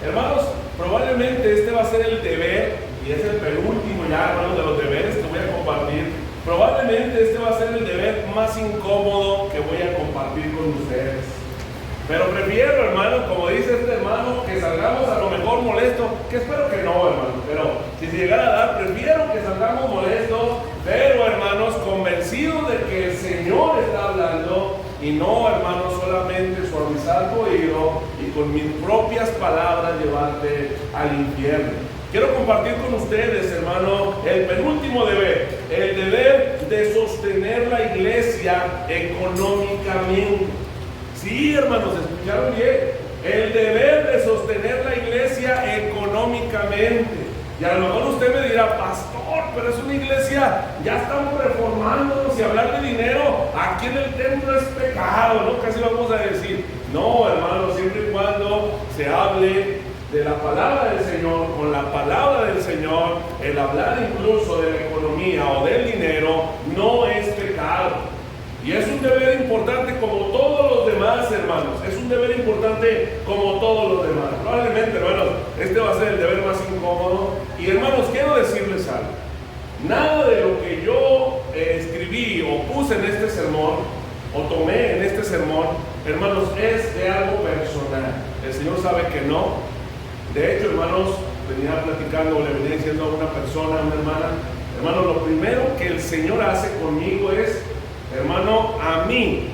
Hermanos, probablemente este va a ser el deber, y es el penúltimo ya, hermanos, de los deberes que voy a compartir. Probablemente este va a ser el deber más incómodo que voy a compartir con ustedes. Pero prefiero, hermano, como dice este hermano, que salgamos a lo mejor molestos, que espero que no, hermano, pero si se llegara a dar, prefiero que salgamos molestos, pero, hermanos, convencidos de que el Señor está hablando, y no, hermanos, solamente suavizar tu oído y con mis propias palabras llevarte al infierno. Quiero compartir con ustedes, hermano, el penúltimo deber, el deber de sostener la iglesia económicamente. Sí, hermanos, escucharon bien, el deber de sostener la iglesia económicamente. Y a lo mejor usted me dirá, pastor, pero es una iglesia, ya estamos reformándonos y hablar de dinero aquí en el templo es pecado, ¿no? Casi vamos a decir. No, hermanos, siempre y cuando se hable de la palabra del Señor, con la palabra del Señor, el hablar incluso de la economía o del dinero, no es pecado. Y es un deber importante como todos los demás, hermanos. Es un deber importante como todos los demás. Probablemente, hermanos, este va a ser el deber más incómodo. Y, hermanos, quiero decirles algo. Nada de lo que yo escribí o puse en este sermón, o tomé en este sermón, hermanos, es de algo personal. El Señor sabe que no. De hecho, hermanos, venía platicando, le venía diciendo a una persona, a una hermana, hermano, lo primero que el Señor hace conmigo es, hermano, a mí,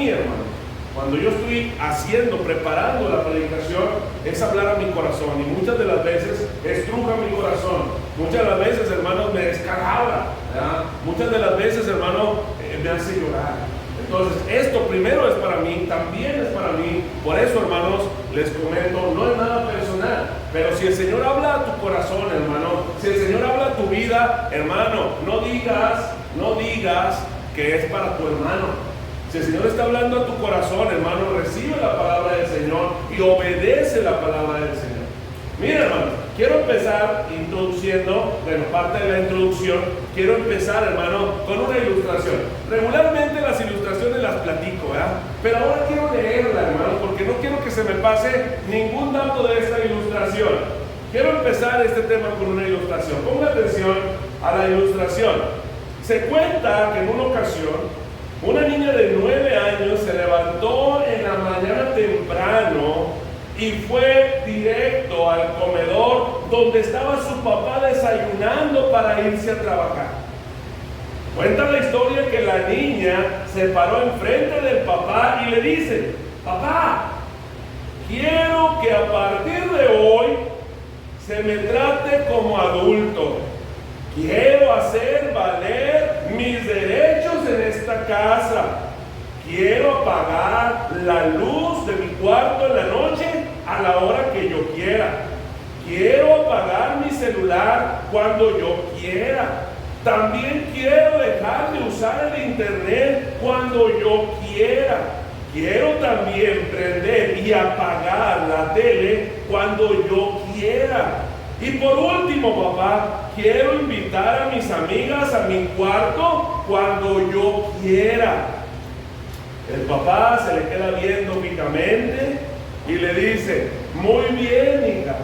hermano, cuando yo estoy preparando la predicación, es hablar a mi corazón, y muchas de las veces estruja mi corazón, muchas de las veces, hermanos, me descalabra, ¿verdad? Muchas de las veces, hermano, me hace llorar. Entonces, esto primero es para mí, también es para mí. Por eso, hermanos, les comento, no es nada personal, pero si el Señor habla a tu corazón, hermano, si el Señor habla a tu vida, hermano, no digas que es para tu hermano. Si el Señor está hablando a tu corazón, hermano, recibe la palabra del Señor y obedece la palabra del Señor. Mira, hermano, quiero empezar introduciendo, parte de la introducción, quiero empezar, hermano, con una ilustración. Regularmente las ilustraciones las platico, ¿verdad? Pero ahora quiero leerla, hermano, porque no quiero que se me pase ningún dato de esta ilustración. Quiero empezar este tema con una ilustración. Ponga atención a la ilustración. Se cuenta que en una ocasión, una niña de 9 años se levantó en la mañana temprano y fue directo al comedor donde estaba su papá desayunando para irse a trabajar. Cuenta la historia que la niña se paró enfrente del papá y le dice: papá, quiero que a partir de hoy se me trate como adulto. Quiero hacer valer mis derechos en esta casa. Quiero apagar la luz de mi cuarto en la noche a la hora que yo quiera. Quiero apagar mi celular cuando yo quiera. También quiero dejar de usar el internet cuando yo quiera. Quiero también prender y apagar la tele cuando yo quiera. Y por último, papá, quiero invitar a mis amigas a mi cuarto cuando yo quiera. El papá se le queda viendo fijamente y le dice: muy bien, hija,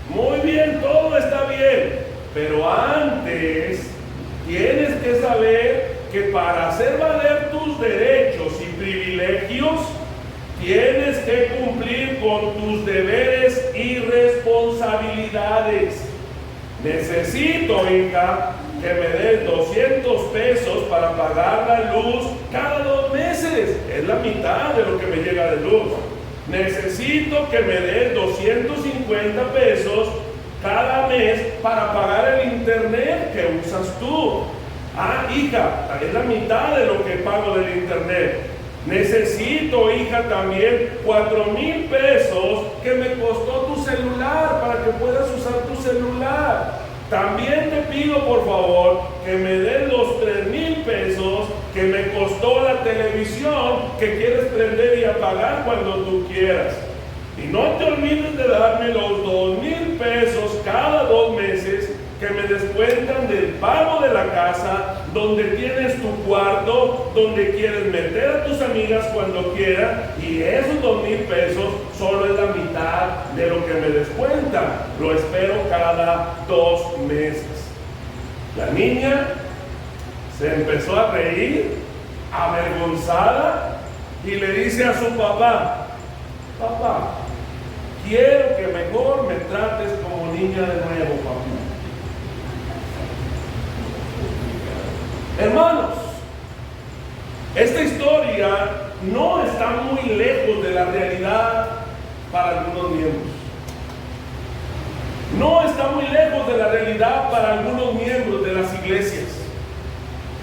muy bien, todo está bien, pero antes tienes que saber que para hacer valer tus derechos y privilegios, tienes que cumplir con tus deberes y responsabilidades. Necesito, hija, que me des 200 pesos para pagar la luz cada 2 meses. Es la mitad de lo que me llega de luz. Necesito que me des 250 pesos cada mes para pagar el internet que usas tú. Ah, hija, es la mitad de lo que pago del internet. Necesito, hija, también 4,000 pesos que me costó tu celular para que puedas usar tu celular. También te pido, por favor, que me des los 3,000 pesos que me costó la televisión que quieres prender y apagar cuando tú quieras. Y no te olvides de darme los 2,000 pesos cada 2 meses que me descuentan del pago de la casa, donde tienes tu cuarto, donde quieres meter a tus amigas cuando quieras, y esos 2,000 pesos solo es la mitad de lo que me descuentan. Lo espero cada 2 meses. La niña se empezó a reír, avergonzada, y le dice a su papá: papá, quiero que mejor me trates como niña de nuevo, papá. Hermanos, esta historia no está muy lejos de la realidad para algunos miembros. No está muy lejos de la realidad para algunos miembros de las iglesias.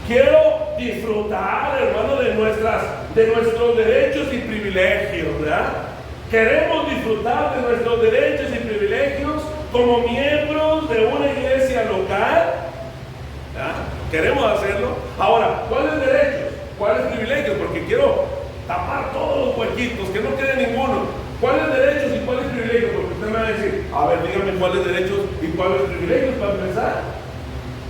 Quiero disfrutar, hermano, de nuestros derechos y privilegios, ¿verdad? Queremos disfrutar de nuestros derechos y privilegios como miembros de una iglesia local, ¿verdad? Queremos hacerlo. Ahora, ¿cuáles derechos? ¿Cuáles privilegios? Porque quiero tapar todos los huequitos, que no quede ninguno. ¿Cuáles derechos y cuáles privilegios? Porque usted me va a decir: a ver, dígame cuáles derechos y cuáles privilegios para empezar.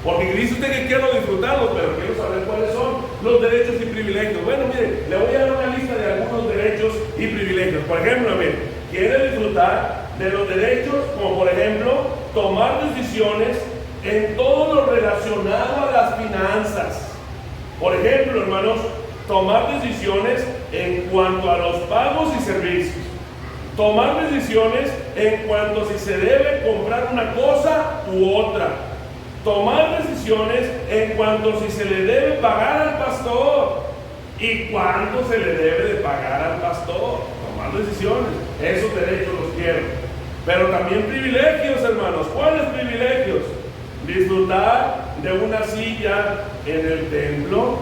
Porque dice usted que quiero disfrutarlos, pero quiero saber cuáles son los derechos y privilegios. Bueno, mire, le voy a dar una lista de algunos derechos y privilegios. Por ejemplo, mire, quiere disfrutar de los derechos, como por ejemplo, tomar decisiones en todo lo relacionado a las finanzas. Por ejemplo, hermanos, tomar decisiones en cuanto a los pagos y servicios. Tomar decisiones en cuanto a si se debe comprar una cosa u otra. Tomar decisiones en cuanto a si se le debe pagar al pastor y cuándo se le debe de pagar al pastor. Tomar decisiones, esos derechos los quiero. Pero también privilegios, hermanos. ¿Cuáles privilegios? Disfrutar de una silla en el templo,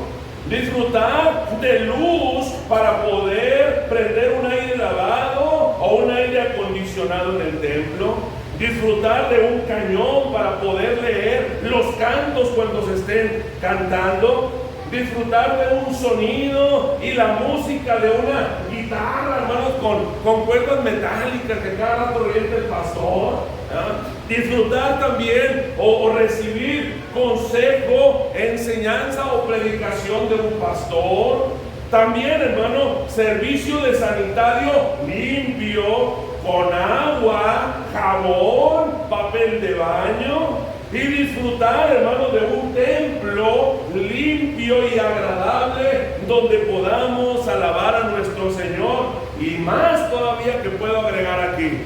disfrutar de luz para poder prender un aire lavado o un aire acondicionado en el templo, disfrutar de un cañón para poder leer los cantos cuando se estén cantando, disfrutar de un sonido y la música de una guitarra, hermanos, con cuerdas metálicas que cada rato revienta el pastor, ¿eh? Disfrutar también o recibir consejo, enseñanza o predicación de un pastor. También, hermano, servicio de sanitario limpio, con agua, jabón, papel de baño, y disfrutar, hermano, de un templo limpio y agradable donde podamos alabar a nuestro Señor. Y más todavía que puedo agregar aquí,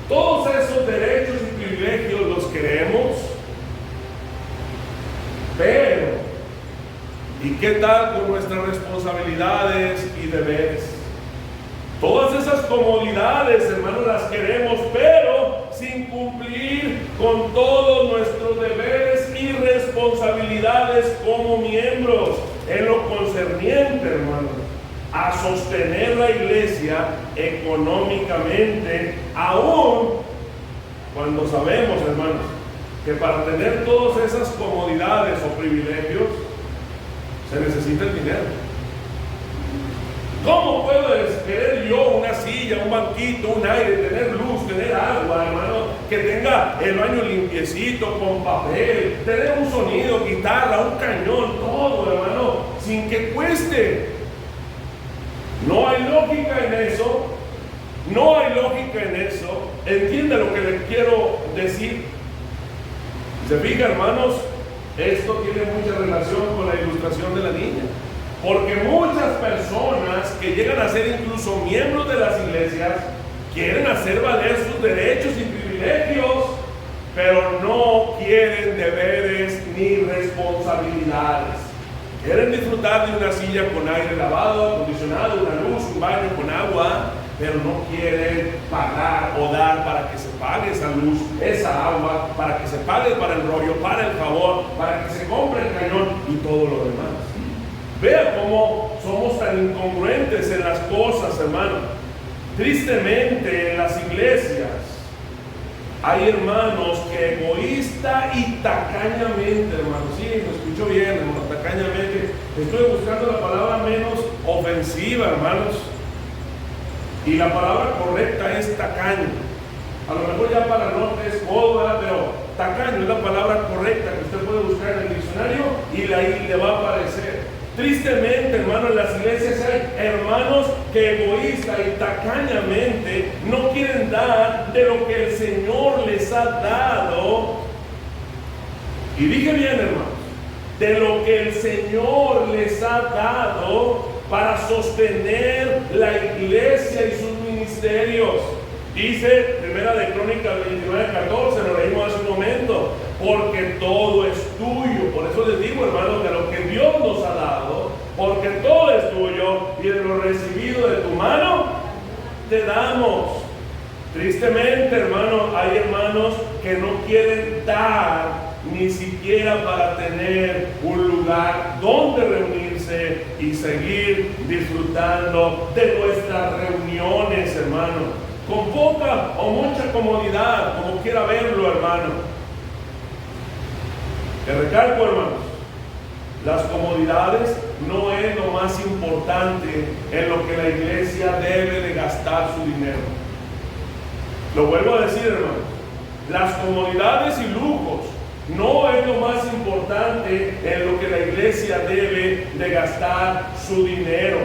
todos esos derechos y privilegios los queremos, pero ¿y qué tal con nuestras responsabilidades y deberes? Todas esas comodidades, hermanos, las queremos, pero sin cumplir con todos nuestros deberes y responsabilidades como miembros en lo concerniente, hermanos, a sostener la iglesia económicamente, aún cuando sabemos, hermanos, que para tener todas esas comodidades o privilegios se necesita el dinero. ¿Cómo puedo querer yo una silla, un banquito, un aire, tener luz, tener agua, hermano, que tenga el baño limpiecito, con papel, tener un sonido, guitarra, un cañón, todo, hermano, sin que cueste? No hay lógica en eso. No hay lógica en eso. ¿Entiende lo que le quiero decir? Se fija, hermanos, esto tiene mucha relación con la ilustración de la niña. Porque muchas personas que llegan a ser incluso miembros de las iglesias quieren hacer valer sus derechos y privilegios, pero no quieren deberes ni responsabilidades. Quieren disfrutar de una silla con aire lavado, acondicionado, una luz, un baño con agua, pero no quieren pagar o dar para que se pague esa luz, esa agua, para que se pague para el rollo, para el favor, para que se compre el cañón y todo lo demás. Vea cómo somos tan incongruentes en las cosas, hermano. Tristemente, en las iglesias hay hermanos que egoísta y tacañamente, hermano, sí, me escucho bien, hermano, tacañamente, estoy buscando la palabra menos ofensiva, hermanos, y la palabra correcta es tacaño. A lo mejor ya para el norte es codo, pero tacaño es la palabra correcta que usted puede buscar buscar en el diccionario y ahí le va a aparecer. Tristemente, hermano, en las iglesias hay hermanos que egoísta y tacañamente no quieren dar de lo que el Señor les ha dado. Y dije bien, hermanos, de lo que el Señor les ha dado para sostener la iglesia y sus ministerios. Dice Primera de Crónicas 29:14, lo leímos hace un momento, porque todo es tuyo. Por eso les digo, hermanos, de lo que Dios nos ha dado, porque todo es tuyo y de lo recibido de tu mano te damos. Tristemente, hermano, hay hermanos que no quieren dar ni siquiera para tener un lugar donde reunirse y seguir disfrutando de nuestras reuniones, hermano, con poca o mucha comodidad, como quiera verlo, hermano. Te recalco, hermanos, las comodidades no es lo más importante en lo que la iglesia debe de gastar su dinero. Lo vuelvo a decir, hermanos, las comodidades y lujos no es lo más importante en lo que la iglesia debe de gastar su dinero.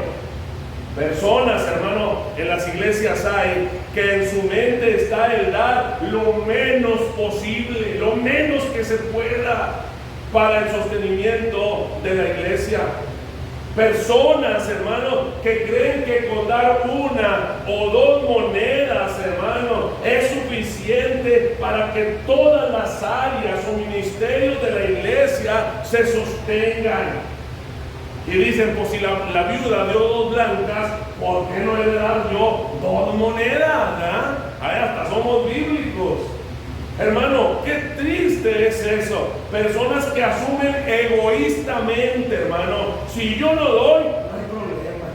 Personas, hermano, en las iglesias hay que en su mente está el dar lo menos posible, lo menos que se pueda para el sostenimiento de la iglesia. Personas, hermano, que creen que con dar una o dos monedas, hermano, es suficiente para que todas las áreas o ministerios de la iglesia se sostengan. Y dicen, pues si la viuda dio 2 blancas, ¿por qué no he de dar yo 2 monedas? Ahí hasta somos bíblicos. Hermano, qué triste es eso. Personas que asumen egoístamente, hermano, si yo no doy, no hay problema.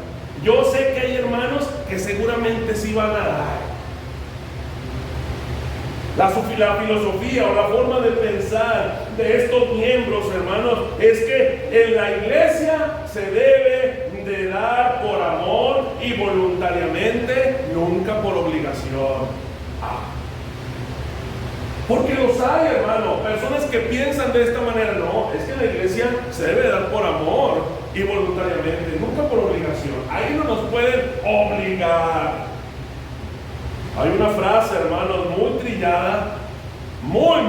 Yo sé que hay hermanos que seguramente sí van a dar. La filosofía o la forma de pensar de estos miembros, hermanos, es que en la iglesia se debe de dar por amor y voluntariamente, nunca por obligación. Porque los hay, hermano, personas que piensan de esta manera. No, es que en la iglesia se debe dar por amor y voluntariamente, nunca por obligación. Ahí no nos pueden obligar. Hay una frase, hermanos, muy trillada, muy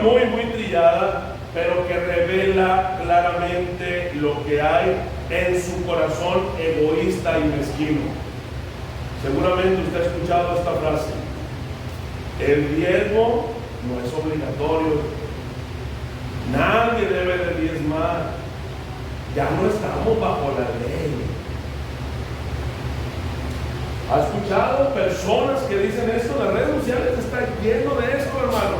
trillada, pero que revela claramente lo que hay en su corazón egoísta y mezquino. Seguramente usted ha escuchado esta frase: el diezmo no es obligatorio, nadie debe de diezmar, ya no estamos bajo la ley. ¿Ha escuchado personas que dicen esto? Las redes sociales están lleno de esto, hermano.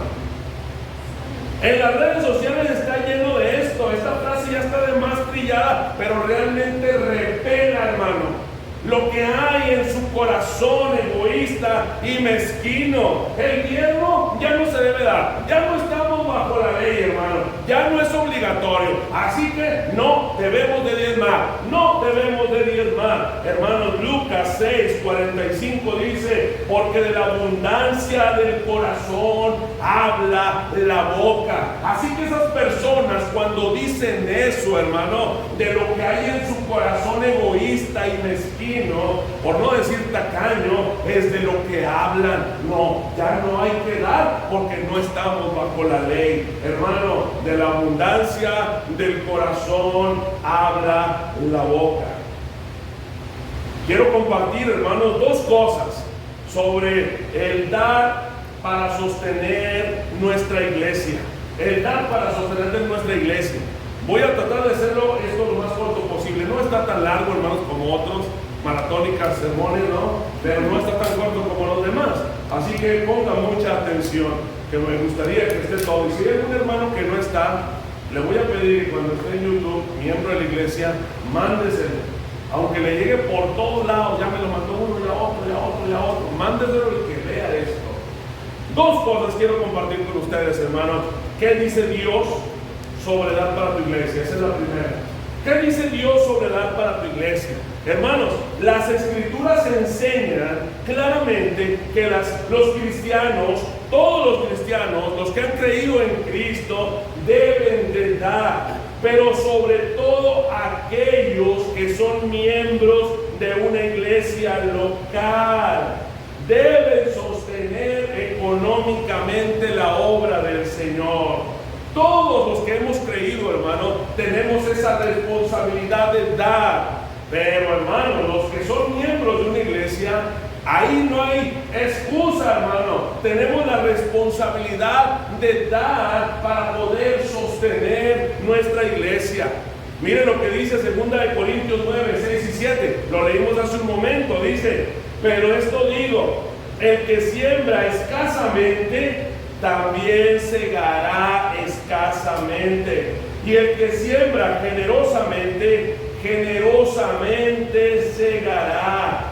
En las redes sociales está lleno de esto. Esta frase ya está de más trillada, pero realmente revela, hermano, lo que hay en su corazón egoísta y mezquino. El diezmo ya no se debe dar, ya no estamos bajo la ley, hermano, ya no es obligatorio, así que no debemos de diezmar, no debemos de diezmar. Hermanos, Lucas 6:45 dice: porque de la abundancia del corazón habla la boca. Así que esas personas, cuando dicen eso, hermano, de lo que hay en su corazón egoísta y mezquino, por no decir tacaño, es de lo que hablan. No, ya no hay que dar porque no estamos bajo la ley. Hermano, de la abundancia del corazón habla la boca. Quiero compartir, hermanos, 2 cosas sobre el dar para sostener nuestra iglesia. El dar para sostener nuestra iglesia. Voy a tratar de hacerlo esto lo más corto posible. No está tan largo, hermanos, como otros maratónicas sermones, ¿no? Pero no está tan corto como los demás. Así que ponga mucha atención, que me gustaría que esté todo. Y si hay algún hermano que no está, le voy a pedir que cuando esté en YouTube, miembro de la iglesia, mándeselo. Aunque le llegue por todos lados, ya me lo mandó uno, ya otro, ya otro, ya otro. Mándeselo y que vea esto. 2 cosas quiero compartir con ustedes, hermanos. ¿Qué dice Dios sobre dar para tu iglesia? Esa es la primera. ¿Qué dice Dios sobre dar para tu iglesia? Hermanos, las escrituras enseñan claramente que los cristianos, todos los cristianos, los que han creído en Cristo, deben de dar. pero sobre todo aquellos que son miembros de una iglesia local deben sostener económicamente la obra del Señor. Todos los que hemos creído, hermano, tenemos esa responsabilidad de dar. Pero, hermano, los que son miembros de una iglesia, ahí no hay excusa, hermano. Tenemos la responsabilidad de dar para poder sostener nuestra iglesia. Miren lo que dice 2 Corintios 9, 6 y 7. Lo leímos hace un momento. Dice: pero esto digo, el que siembra escasamente, también segará escasamente. Y el que siembra generosamente, generosamente segará.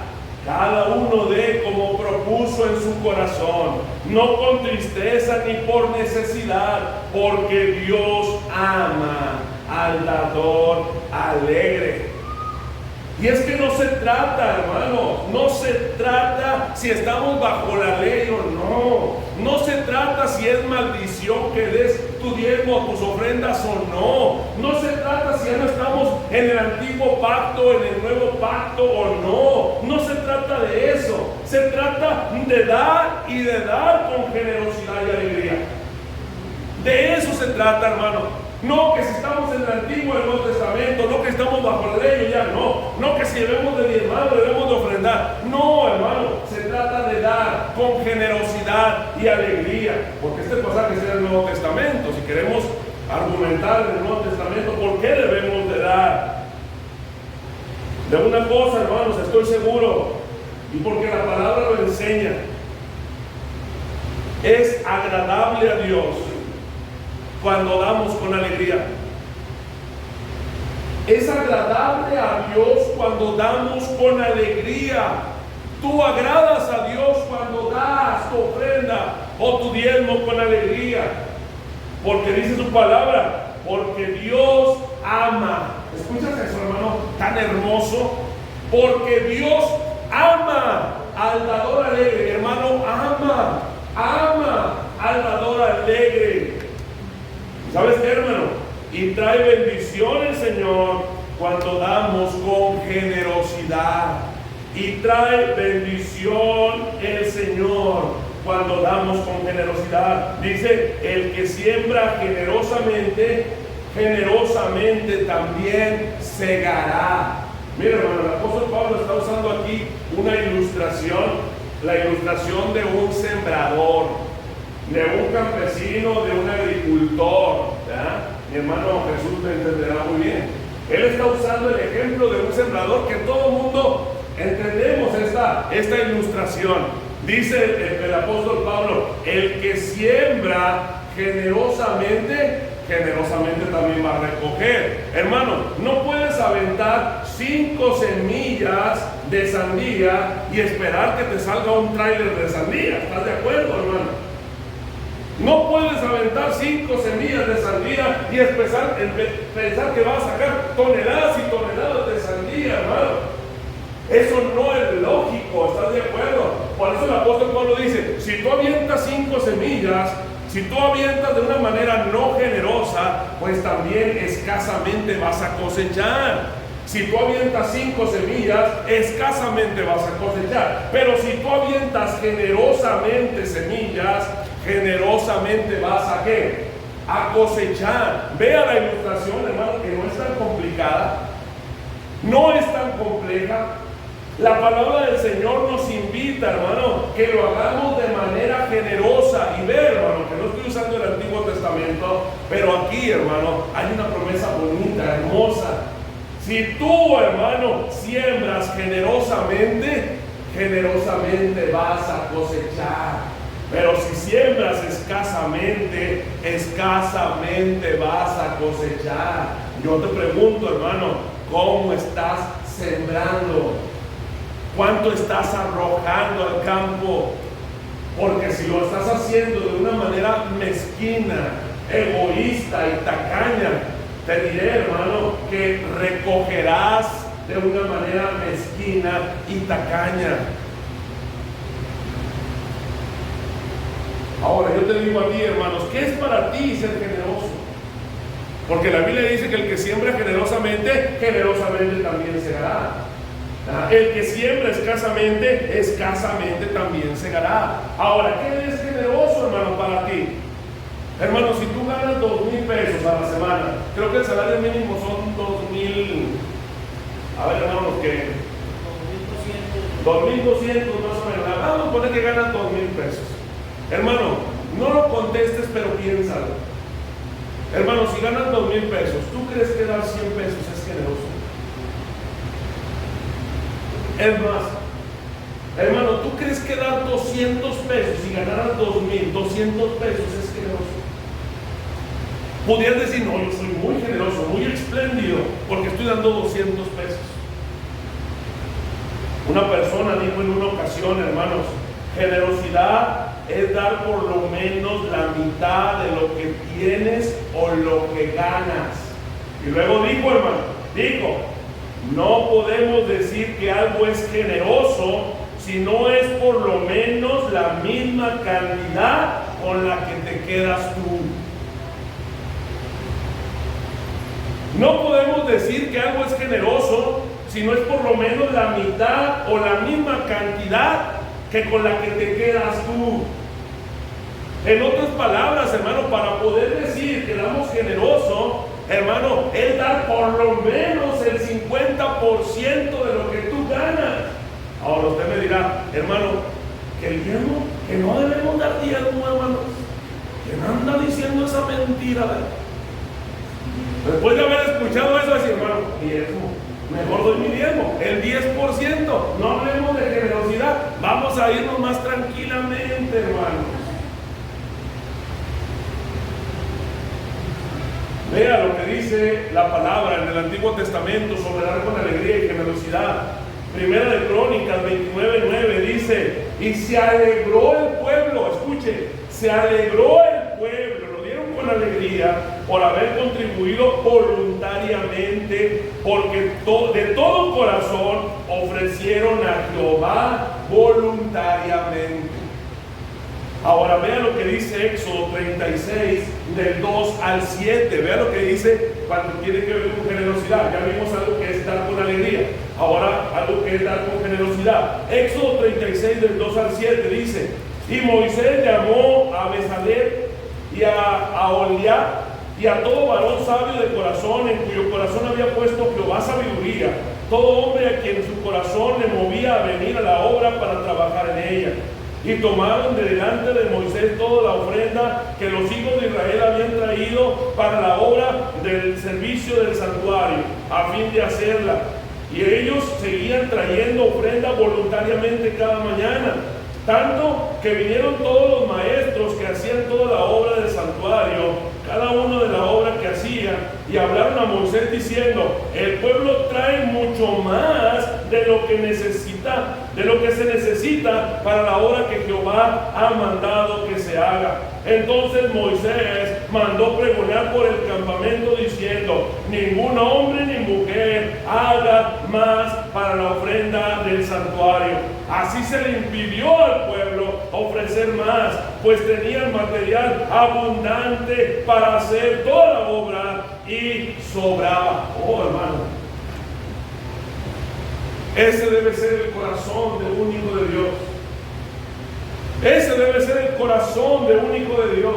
Cada uno dé como propuso en su corazón, no con tristeza ni por necesidad, porque Dios ama al dador alegre. Y es que no se trata, hermano, no se trata si estamos bajo la ley o no. No se trata si es maldición que des tu diezmo o tus ofrendas o no. No se trata si ya no estamos en el antiguo pacto, en el nuevo pacto o no. No se trata de eso. Se trata de dar y de dar con generosidad y alegría. De eso se trata, hermano. No que si estamos en el Antiguo y el Nuevo Testamento, no que estamos bajo la ley ya, no que si debemos de diezmar, debemos de ofrendar. No, hermano, se trata de dar con generosidad y alegría. Porque este pasaje es en el Nuevo Testamento. Si queremos argumentar en el Nuevo Testamento, ¿por qué debemos de dar? De una cosa, hermanos, estoy seguro, y porque la palabra lo enseña, es agradable a Dios cuando damos con alegría. Es agradable a Dios cuando damos con alegría. Tú agradas a Dios cuando das tu ofrenda o tu diezmo con alegría. Porque dice su palabra, porque Dios ama. ¿Escuchas eso, hermano? Tan hermoso. Porque Dios ama al dador alegre. Hermano, ama al dador alegre. ¿Sabes qué, hermano? Y trae bendición el Señor cuando damos con generosidad. Y trae bendición el Señor cuando damos con generosidad. Dice: el que siembra generosamente, generosamente también segará. Mira, hermano, el apóstol Pablo está usando aquí una ilustración, la ilustración de un sembrador, de un campesino, de un agricultor, ¿verdad? Mi hermano Jesús me entenderá muy bien. Él está usando el ejemplo de un sembrador, que todo el mundo entendemos esta ilustración. Dice el apóstol Pablo: el que siembra generosamente, generosamente también va a recoger. Hermano, no puedes aventar 5 semillas de sandía y esperar que te salga un tráiler de sandía. ¿Estás de acuerdo, hermano? No puedes aventar 5 semillas de sandía y pensar que vas a sacar toneladas y toneladas de sandía, hermano. Eso no es lógico, ¿estás de acuerdo? Por eso el apóstol Pablo dice: si tú avientas 5 semillas, si tú avientas de una manera no generosa, pues también escasamente vas a cosechar. Si tú avientas 5 semillas, escasamente vas a cosechar. Pero si tú avientas generosamente semillas, generosamente vas a ¿qué? A cosechar. Vea la ilustración, hermano, que no es tan complicada, no es tan compleja. La palabra del Señor nos invita, hermano, que lo hagamos de manera generosa. Y ve, hermano, que no estoy usando el Antiguo Testamento, pero aquí, hermano, hay una promesa bonita, hermosa. Si tú, hermano, siembras generosamente, generosamente vas a cosechar. Pero si siembras escasamente, escasamente vas a cosechar. Yo te pregunto, hermano, ¿cómo estás sembrando? ¿Cuánto estás arrojando al campo? Porque si lo estás haciendo de una manera mezquina, egoísta y tacaña, te diré, hermano, que recogerás de una manera mezquina y tacaña. Ahora yo te digo a ti, hermanos, ¿qué es para ti ser generoso? Porque la Biblia dice que el que siembra generosamente, generosamente también segará. El que siembra escasamente, escasamente también segará. Ahora, ¿qué es generoso, hermano, para ti? Hermano, si tú ganas 2,000 pesos a la semana, creo que el salario mínimo son 2,000. A ver, hermanos, ¿qué? 2,200 más o menos. Vamos a poner que ganas 2,000 pesos. Hermano, no lo contestes, pero piénsalo. Hermano, si ganas 2,000 pesos, ¿tú crees que dar 100 pesos es generoso? Es más, hermano, ¿tú crees que dar 200 pesos y ganar 2,200 pesos es generoso? Podrías decir, no, yo soy muy generoso, muy espléndido, porque estoy dando 200 pesos. Una persona dijo en una ocasión, hermanos, generosidad es dar por lo menos la mitad de lo que tienes o lo que ganas. Y luego dijo, hermano, no podemos decir que algo es generoso si no es por lo menos la misma cantidad con la que te quedas tú. No podemos decir que algo es generoso si no es por lo menos la mitad o la misma cantidad que con la que te quedas tú. En otras palabras, hermano, para poder decir que damos generoso, hermano, es dar por lo menos el 50% de lo que tú ganas. Ahora usted me dirá, hermano, que el diezmo, que no debemos dar diezmo, hermanos. ¿Quién anda diciendo esa mentira? Después de haber escuchado eso, decir, hermano, diezmo, mejor doy mi diezmo, el 10%. No hablemos de generosidad, vamos a irnos más tranquilamente, hermanos. Vea lo que dice la palabra en el Antiguo Testamento sobre dar con alegría y generosidad. Primera de Crónicas 29:9 dice, y se alegró el pueblo, escuche, se alegró el pueblo, lo dieron con alegría por haber contribuido voluntariamente, porque de todo corazón ofrecieron a Jehová voluntariamente. Ahora vea lo que dice Éxodo 36, del 2 al 7. Vea lo que dice cuando tiene que ver con generosidad. Ya vimos algo que es dar con alegría. Ahora algo que es dar con generosidad. Éxodo 36, del 2 al 7 dice, y Moisés llamó a Bezalel y a Oholiab y a todo varón sabio de corazón, en cuyo corazón había puesto Jehová sabiduría, todo hombre a quien su corazón le movía a venir a la obra para trabajar en ella. Y tomaron de delante de Moisés toda la ofrenda que los hijos de Israel habían traído para la obra del servicio del santuario, a fin de hacerla. Y ellos seguían trayendo ofrenda voluntariamente cada mañana, tanto que vinieron todos los maestros que hacían toda la obra del santuario, cada uno de la obra que hacía, y hablaron a Moisés diciendo, el pueblo trae mucho más de lo que necesita, de lo que se necesita para la obra que Jehová ha mandado que se haga. Entonces Moisés mandó pregonar por el campamento diciendo, ningún hombre ni mujer haga más para la ofrenda del santuario. Así se le impidió al pueblo ofrecer más, pues tenían material abundante para hacer toda la obra y sobraba. Oh, hermano, ese debe ser el corazón de un hijo de Dios. Ese debe ser el corazón de un hijo de Dios.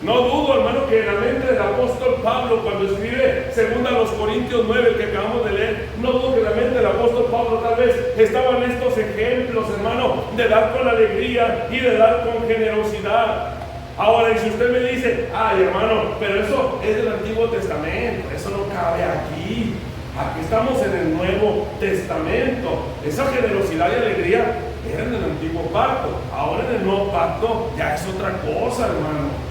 No dudo, hermano, que en la mente del apóstol Pablo, cuando escribe 2 Corintios 9, que acabamos de leer, no dudo que en la mente del apóstol Pablo tal vez estaban estos ejemplos, hermano, de dar con alegría y de dar con generosidad. Ahora, y si usted me dice, ay, hermano, pero eso es del Antiguo Testamento, eso no cabe aquí. Aquí estamos en el Nuevo Testamento. Esa generosidad y alegría era en el Antiguo Pacto. Ahora en el Nuevo Pacto ya es otra cosa, hermano.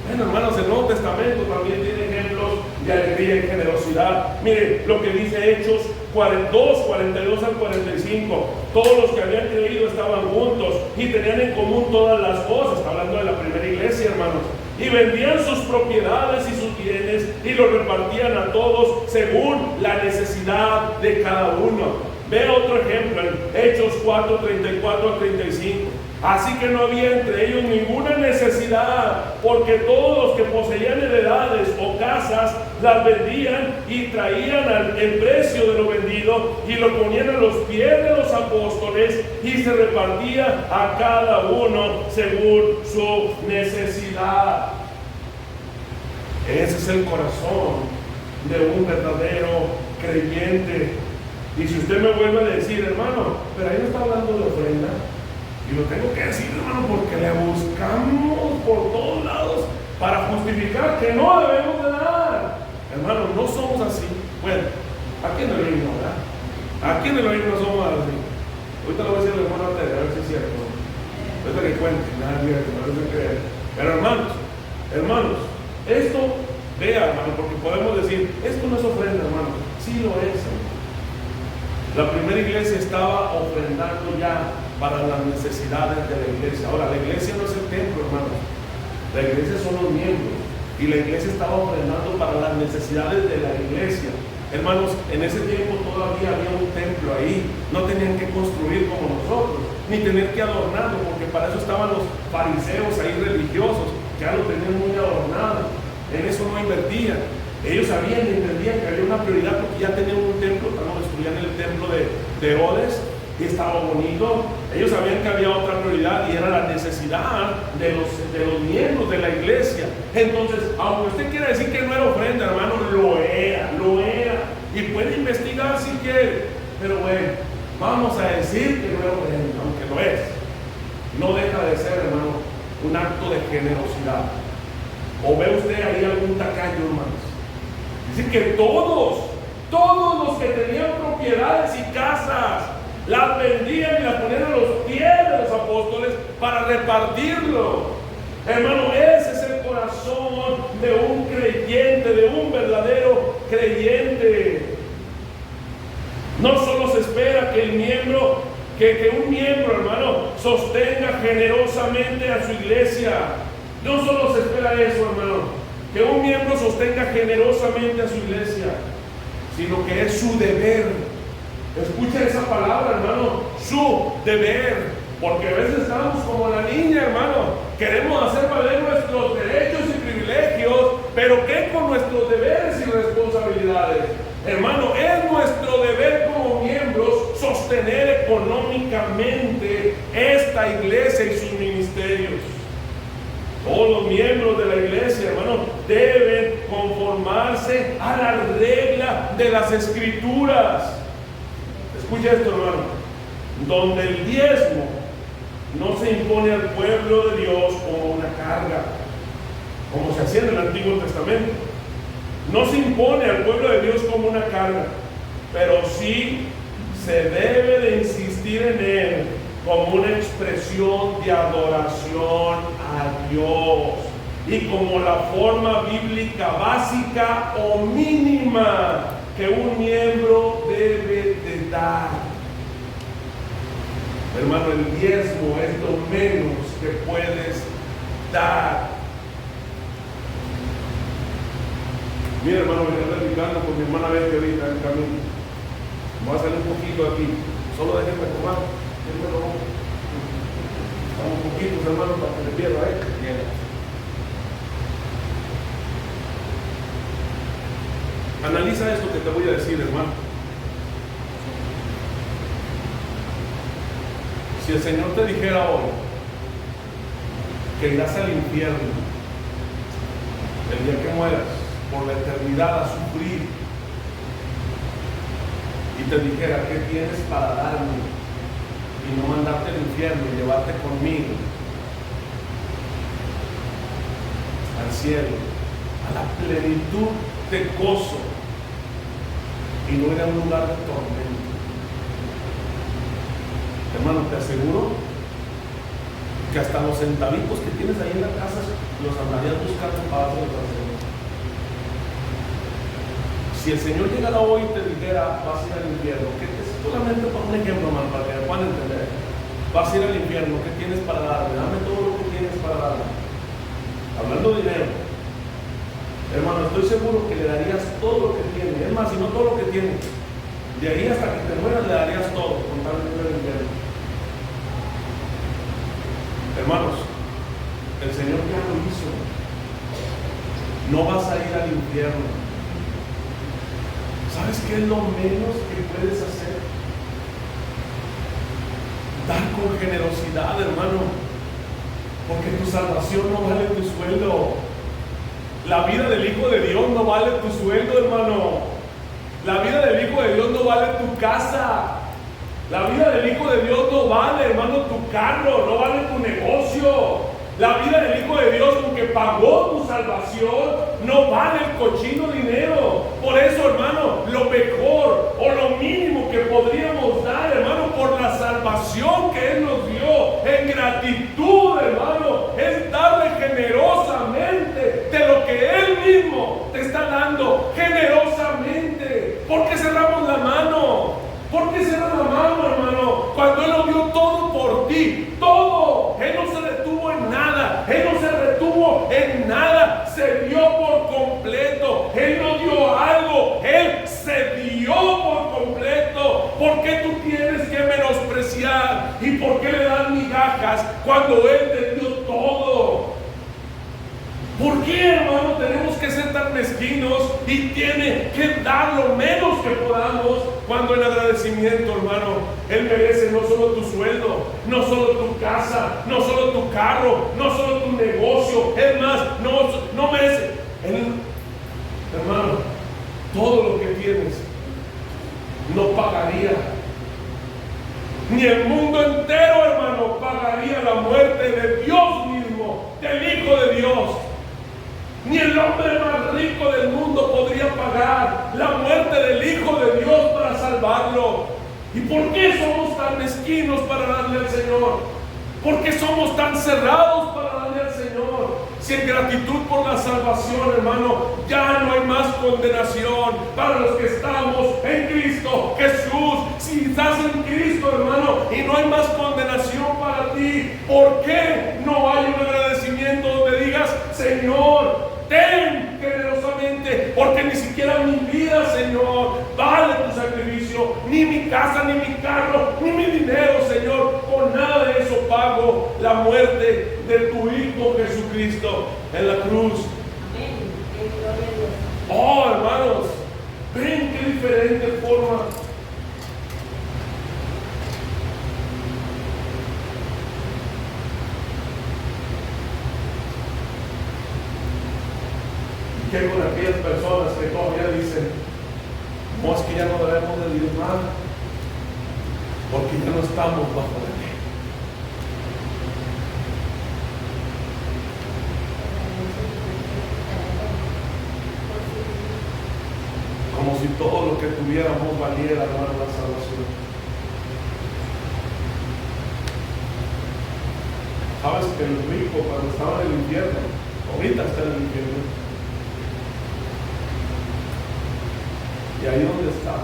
Bueno, hermanos, el Nuevo Testamento también tiene ejemplos de alegría y generosidad. Mire lo que dice Hechos 42 al 45. Todos los que habían creído estaban juntos y tenían en común todas las cosas. Está hablando de la primera iglesia, hermanos. Y vendían sus propiedades y sus bienes y los repartían a todos según la necesidad de cada uno. Ve otro ejemplo en Hechos 4, 34 al 35. Así que no había entre ellos ninguna necesidad, porque todos los que poseían heredades o casas las vendían y traían el precio de lo vendido y lo ponían a los pies de los apóstoles, y se repartía a cada uno según su necesidad. Ese es el corazón de un verdadero creyente. Y si usted me vuelve a decir, hermano, pero ahí no está hablando de ofrenda, y lo tengo que decir, hermano, porque le buscamos por todos lados para justificar que no debemos de dar. Hermano, no somos así. Bueno, aquí en el himno, ¿verdad? Aquí en el himno somos así. Ahorita lo voy a decir al hermano Artega, a ver si es cierto. Ahorita que cuente, nada es cierto, no se cree. Pero hermanos, esto, vea, hermano, porque podemos decir, esto no es ofrenda, hermano. Sí lo es, hermano. La primera iglesia estaba ofrendando ya para las necesidades de la iglesia. Ahora, la iglesia no es el templo, hermanos. La iglesia son los miembros. Y la iglesia estaba ofrendando para las necesidades de la iglesia. Hermanos, en ese tiempo todavía había un templo ahí. No tenían que construir como nosotros, ni tener que adornarlo, porque para eso estaban los fariseos ahí religiosos, que ya lo tenían muy adornado. En eso no invertían. Ellos sabían y entendían que había una prioridad, porque ya tenían un templo. Cuando destruían el templo de Herodes, y estaba bonito. Ellos sabían que había otra prioridad, y era la necesidad de los miembros de la iglesia. Entonces, aunque usted quiera decir que no era ofrenda, hermano, lo era. Y puede investigar si quiere, pero bueno, vamos a decir que no era ofrenda, aunque lo es. No deja de ser, hermano, un acto de generosidad. ¿O ve usted ahí algún tacaño, hermanos? Dice que todos los que tenían propiedades y casas las vendían y las ponían a los pies de los apóstoles para repartirlo. Hermano, ese es el corazón de un creyente, de un verdadero creyente. No solo se espera que un miembro, hermano, sostenga generosamente a su iglesia. No solo se espera eso, hermano, que un miembro sostenga generosamente a su iglesia, sino que es su deber. Escucha esa palabra, hermano, su deber, porque a veces estamos como la niña, hermano, queremos hacer valer nuestros derechos y privilegios, pero ¿qué con nuestros deberes y responsabilidades? Hermano, es nuestro deber como miembros sostener económicamente esta iglesia y sus ministerios. Todos los miembros de la iglesia, hermano, deben conformarse a la regla de las Escrituras. Escucha esto, hermano. Donde el diezmo no se impone al pueblo de Dios como una carga, como se hacía en el Antiguo Testamento. No se impone al pueblo de Dios como una carga, pero sí se debe de insistir en él como una expresión de adoración a Dios y como la forma bíblica básica o mínima que un miembro debe de dar. Hermano, el diezmo es lo menos que puedes dar. Mira, hermano, me estoy platicando con mi hermana Betty ahorita en el camino. Voy a salir un poquito aquí. Solo déjenme tomar. Estamos poquitos, hermano, para que le pierda, Analiza esto que te voy a decir, hermano. Si el Señor te dijera hoy que irás al infierno el día que mueras, por la eternidad a sufrir, y te dijera qué tienes para darme y no mandarte al infierno y llevarte conmigo al cielo, a la plenitud de gozo, y no ir a un lugar de tormento, hermano, te aseguro que hasta los centavitos que tienes ahí en la casa los andarías buscando para hacer el Señor. Si el Señor llegara hoy y te dijera, vas a ir al infierno, que es solamente por un ejemplo, hermano, para que me puedan entender, vas a ir al infierno, ¿qué tienes para darme? Dame todo lo que tienes para darme. Hablando de dinero, hermano, estoy seguro que le darías todo lo que tiene. Es más, si no todo lo que tiene, de ahí hasta que te mueras le darías todo, con tal de ir al infierno. Hermanos, el Señor ya lo hizo. No vas a ir al infierno. ¿Sabes qué es lo menos que puedes hacer? Dar con generosidad, hermano, porque tu salvación no vale tu sueldo. La vida del Hijo de Dios no vale tu sueldo, hermano. La vida del Hijo de Dios no vale tu casa. La vida del Hijo de Dios no vale, hermano, tu carro, no vale tu negocio. La vida del Hijo de Dios, aunque pagó tu salvación, no vale el cochino dinero. Por eso, hermano, lo mejor o lo mínimo que podríamos dar, hermano, por la salvación que Él nos dio, en gratitud, hermano, es darle generosamente de lo que Él mismo te está dando, generosamente. ¿Por qué cerramos la mano? ¿Por qué cerrar la mano, hermano? Cuando Él lo dio todo por ti, todo. Él no se detuvo en nada. Él no se retuvo en nada. Se dio por completo. Él no dio algo. Él se dio por completo. ¿Por qué tú tienes que menospreciar? ¿Y por qué le das migajas cuando Él te dio todo? ¿Por qué, hermano, tenemos que ser tan mezquinos y tiene que dar lo menos que podamos cuando en agradecimiento, hermano, Él merece no solo tu sueldo, no solo tu casa, no solo tu carro, no solo tu negocio, es más, no merece, Él, hermano, todo lo que tienes no pagaría, ni el mundo entero, hermano, pagaría la muerte de Dios mismo, del Hijo de Dios. Ni el hombre más rico del mundo podría pagar la muerte del Hijo de Dios para salvarlo. ¿Y por qué somos tan mezquinos para darle al Señor? ¿Por qué somos tan cerrados para darle al Señor? Si en gratitud por la salvación, hermano, ya no hay más condenación para los que estamos en Cristo Jesús. Si estás en Cristo, hermano, y no hay más condenación para ti, ¿por qué no hay un agradecimiento donde digas, Señor, ten generosamente, porque ni siquiera mi vida, Señor, vale tu sacrificio, ni mi casa, ni mi carro, ni mi dinero, Señor, por nada de eso pago la muerte de tu Hijo Jesucristo en la cruz. Amén. Gloria a Dios. Oh, hermanos, ven qué diferente forma. ¿Qué con aquellas personas que todavía dicen, no, es que ya no debemos de diezmar porque ya no estamos bajo la ley? Como si todo lo que tuviéramos valiera, hermano, la salvación. Sabes que el rico, cuando estaba en el infierno, ahorita está en el infierno, y ahí donde está,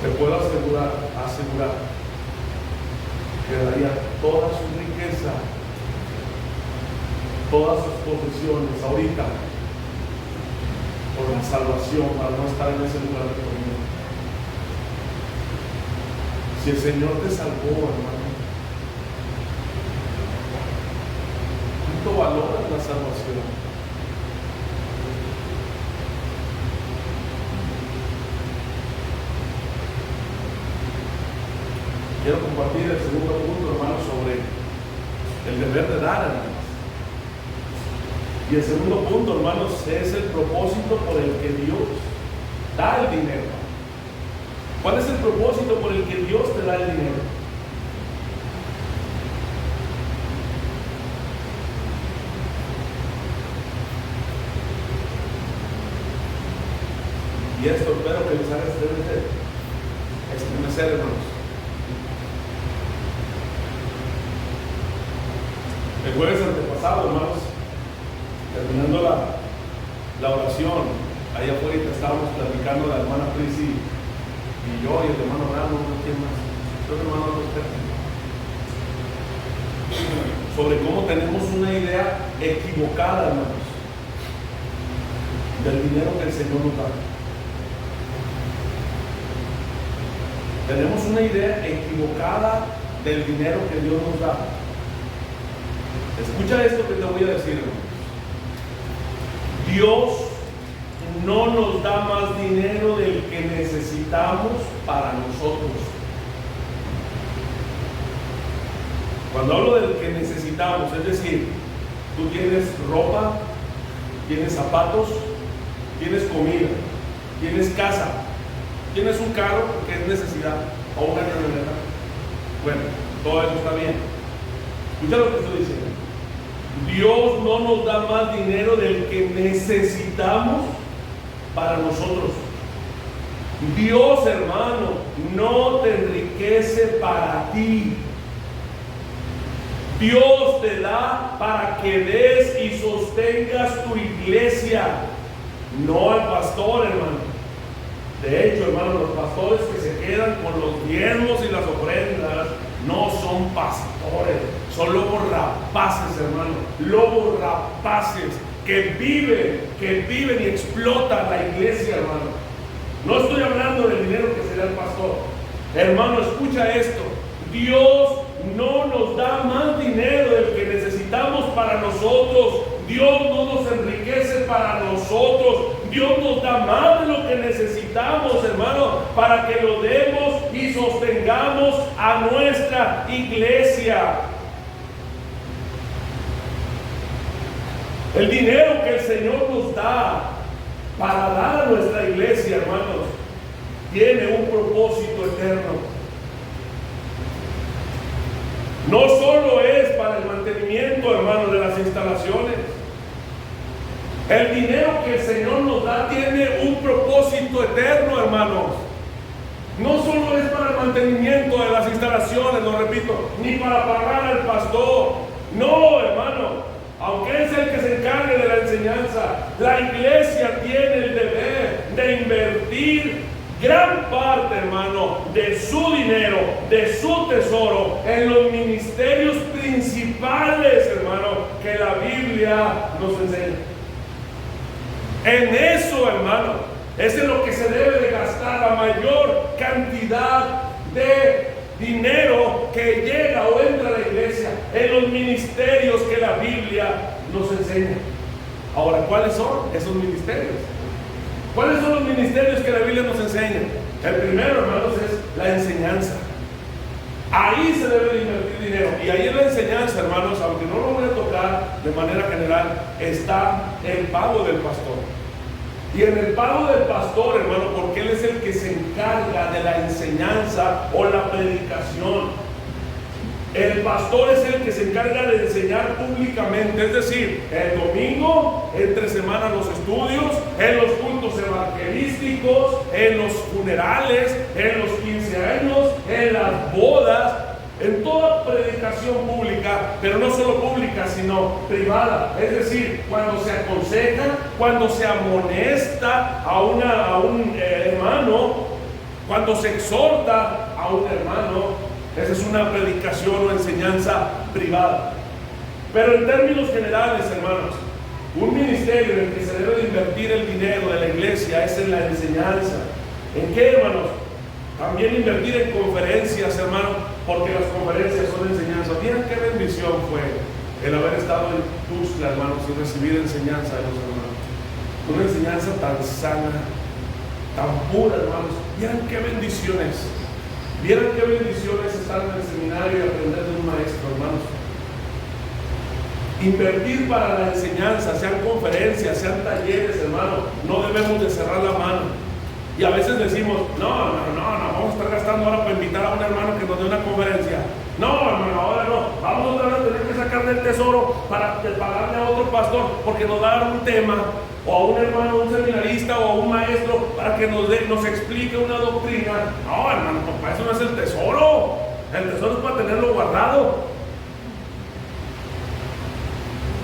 te puedo asegurar que daría toda su riqueza, todas sus posesiones ahorita por la salvación, para no estar en ese lugar de tormento. Si el Señor te salvó, hermano, ¿cuánto valoras la salvación? Quiero compartir el segundo punto, hermano, sobre el deber de dar, hermanos. Y el segundo punto, hermanos, es el propósito por el que Dios da el dinero. ¿Cuál es el propósito por el que Dios te da el dinero? Y esto espero que les haga estremecer, hermanos. El jueves antepasado, hermanos, terminando la oración, allá afuera estábamos platicando la hermana Prisi y yo y el hermano Ramos, no quién más, creo que el hermano Ramos, sobre cómo tenemos una idea equivocada, hermanos, del dinero que el Señor nos da. Tenemos una idea equivocada del dinero que Dios nos da. Escucha esto que te voy a decir, hermano. Dios no nos da más dinero del que necesitamos para nosotros. Cuando hablo del que necesitamos, es decir, tú tienes ropa, tienes zapatos, tienes comida, tienes casa, tienes un carro que es necesidad, o una camioneta. Bueno, todo eso está bien. Escucha lo que estoy diciendo. Dios no nos da más dinero del que necesitamos para nosotros. Dios, hermano, no te enriquece para ti. Dios te da para que des y sostengas tu iglesia, no al pastor, hermano. De hecho, hermano, los pastores que se quedan con los diezmos y las ofrendas no son pastores, son lobos rapaces, hermano. Lobos rapaces que viven y explotan la iglesia, hermano. No estoy hablando del dinero que se da al pastor. Hermano, escucha esto. Dios no nos da más dinero del que necesitamos para nosotros. Dios no nos enriquece para nosotros. Dios nos da más de lo que necesitamos, hermano, para que lo demos y sostengamos a nuestra iglesia. El dinero que el Señor nos da para dar a nuestra iglesia, hermanos, tiene un propósito eterno. No solo es para el mantenimiento, hermanos, de las instalaciones. El dinero que el Señor nos da tiene un propósito eterno, hermanos. No solo es para el mantenimiento de las instalaciones, lo repito, ni para pagar al pastor. No, hermano. Aunque es el que se encargue de la enseñanza, la iglesia tiene el deber de invertir gran parte, hermano, de su dinero, de su tesoro, en los ministerios principales, hermano, que la Biblia nos enseña. En eso, hermano, es en lo que se debe de gastar la mayor cantidad de dinero que llega o entra a la iglesia, en los ministerios que la Biblia nos enseña. Ahora, ¿cuáles son esos ministerios? ¿Cuáles son los ministerios que la Biblia nos enseña? El primero, hermanos, es la enseñanza. Ahí se debe de invertir dinero. Y ahí en la enseñanza, hermanos, aunque no lo voy a tocar de manera general, está el pago del pastor. Y en el pago del pastor, hermano, porque él es el que se encarga de la enseñanza o la predicación. El pastor es el que se encarga de enseñar públicamente, es decir, el domingo, entre semana los estudios, en los cultos evangelísticos, en los funerales, en los 15 años, en las bodas, en toda predicación pública, pero no solo pública, sino privada. Es decir, cuando se aconseja, cuando se amonesta a un hermano, cuando se exhorta a un hermano. Esa es una predicación o enseñanza privada. Pero en términos generales, hermanos, un ministerio en el que se debe de invertir el dinero de la iglesia es en la enseñanza. ¿En qué, hermanos? También invertir en conferencias, hermanos, porque las conferencias son enseñanza. Miren qué bendición fue el haber estado en Tuxtla, hermanos, y recibir enseñanza de los hermanos. Una enseñanza tan sana, tan pura, hermanos. Miren qué bendiciones. Vieron qué bendiciones estar en el seminario y aprender de un maestro, hermanos. Invertir para la enseñanza, sean conferencias, sean talleres, hermanos. No debemos de cerrar la mano. Y a veces decimos, no, vamos a estar gastando ahora para invitar a un hermano que nos dé una conferencia. No, hermano, ahora no. Vamos otra vez a tener que sacar del tesoro para pagarle a otro pastor porque nos va a dar un tema, o a un hermano, un seminarista, o a un maestro para que nos explique una doctrina. No, hermano, pues para eso no es el tesoro. El tesoro es para tenerlo guardado.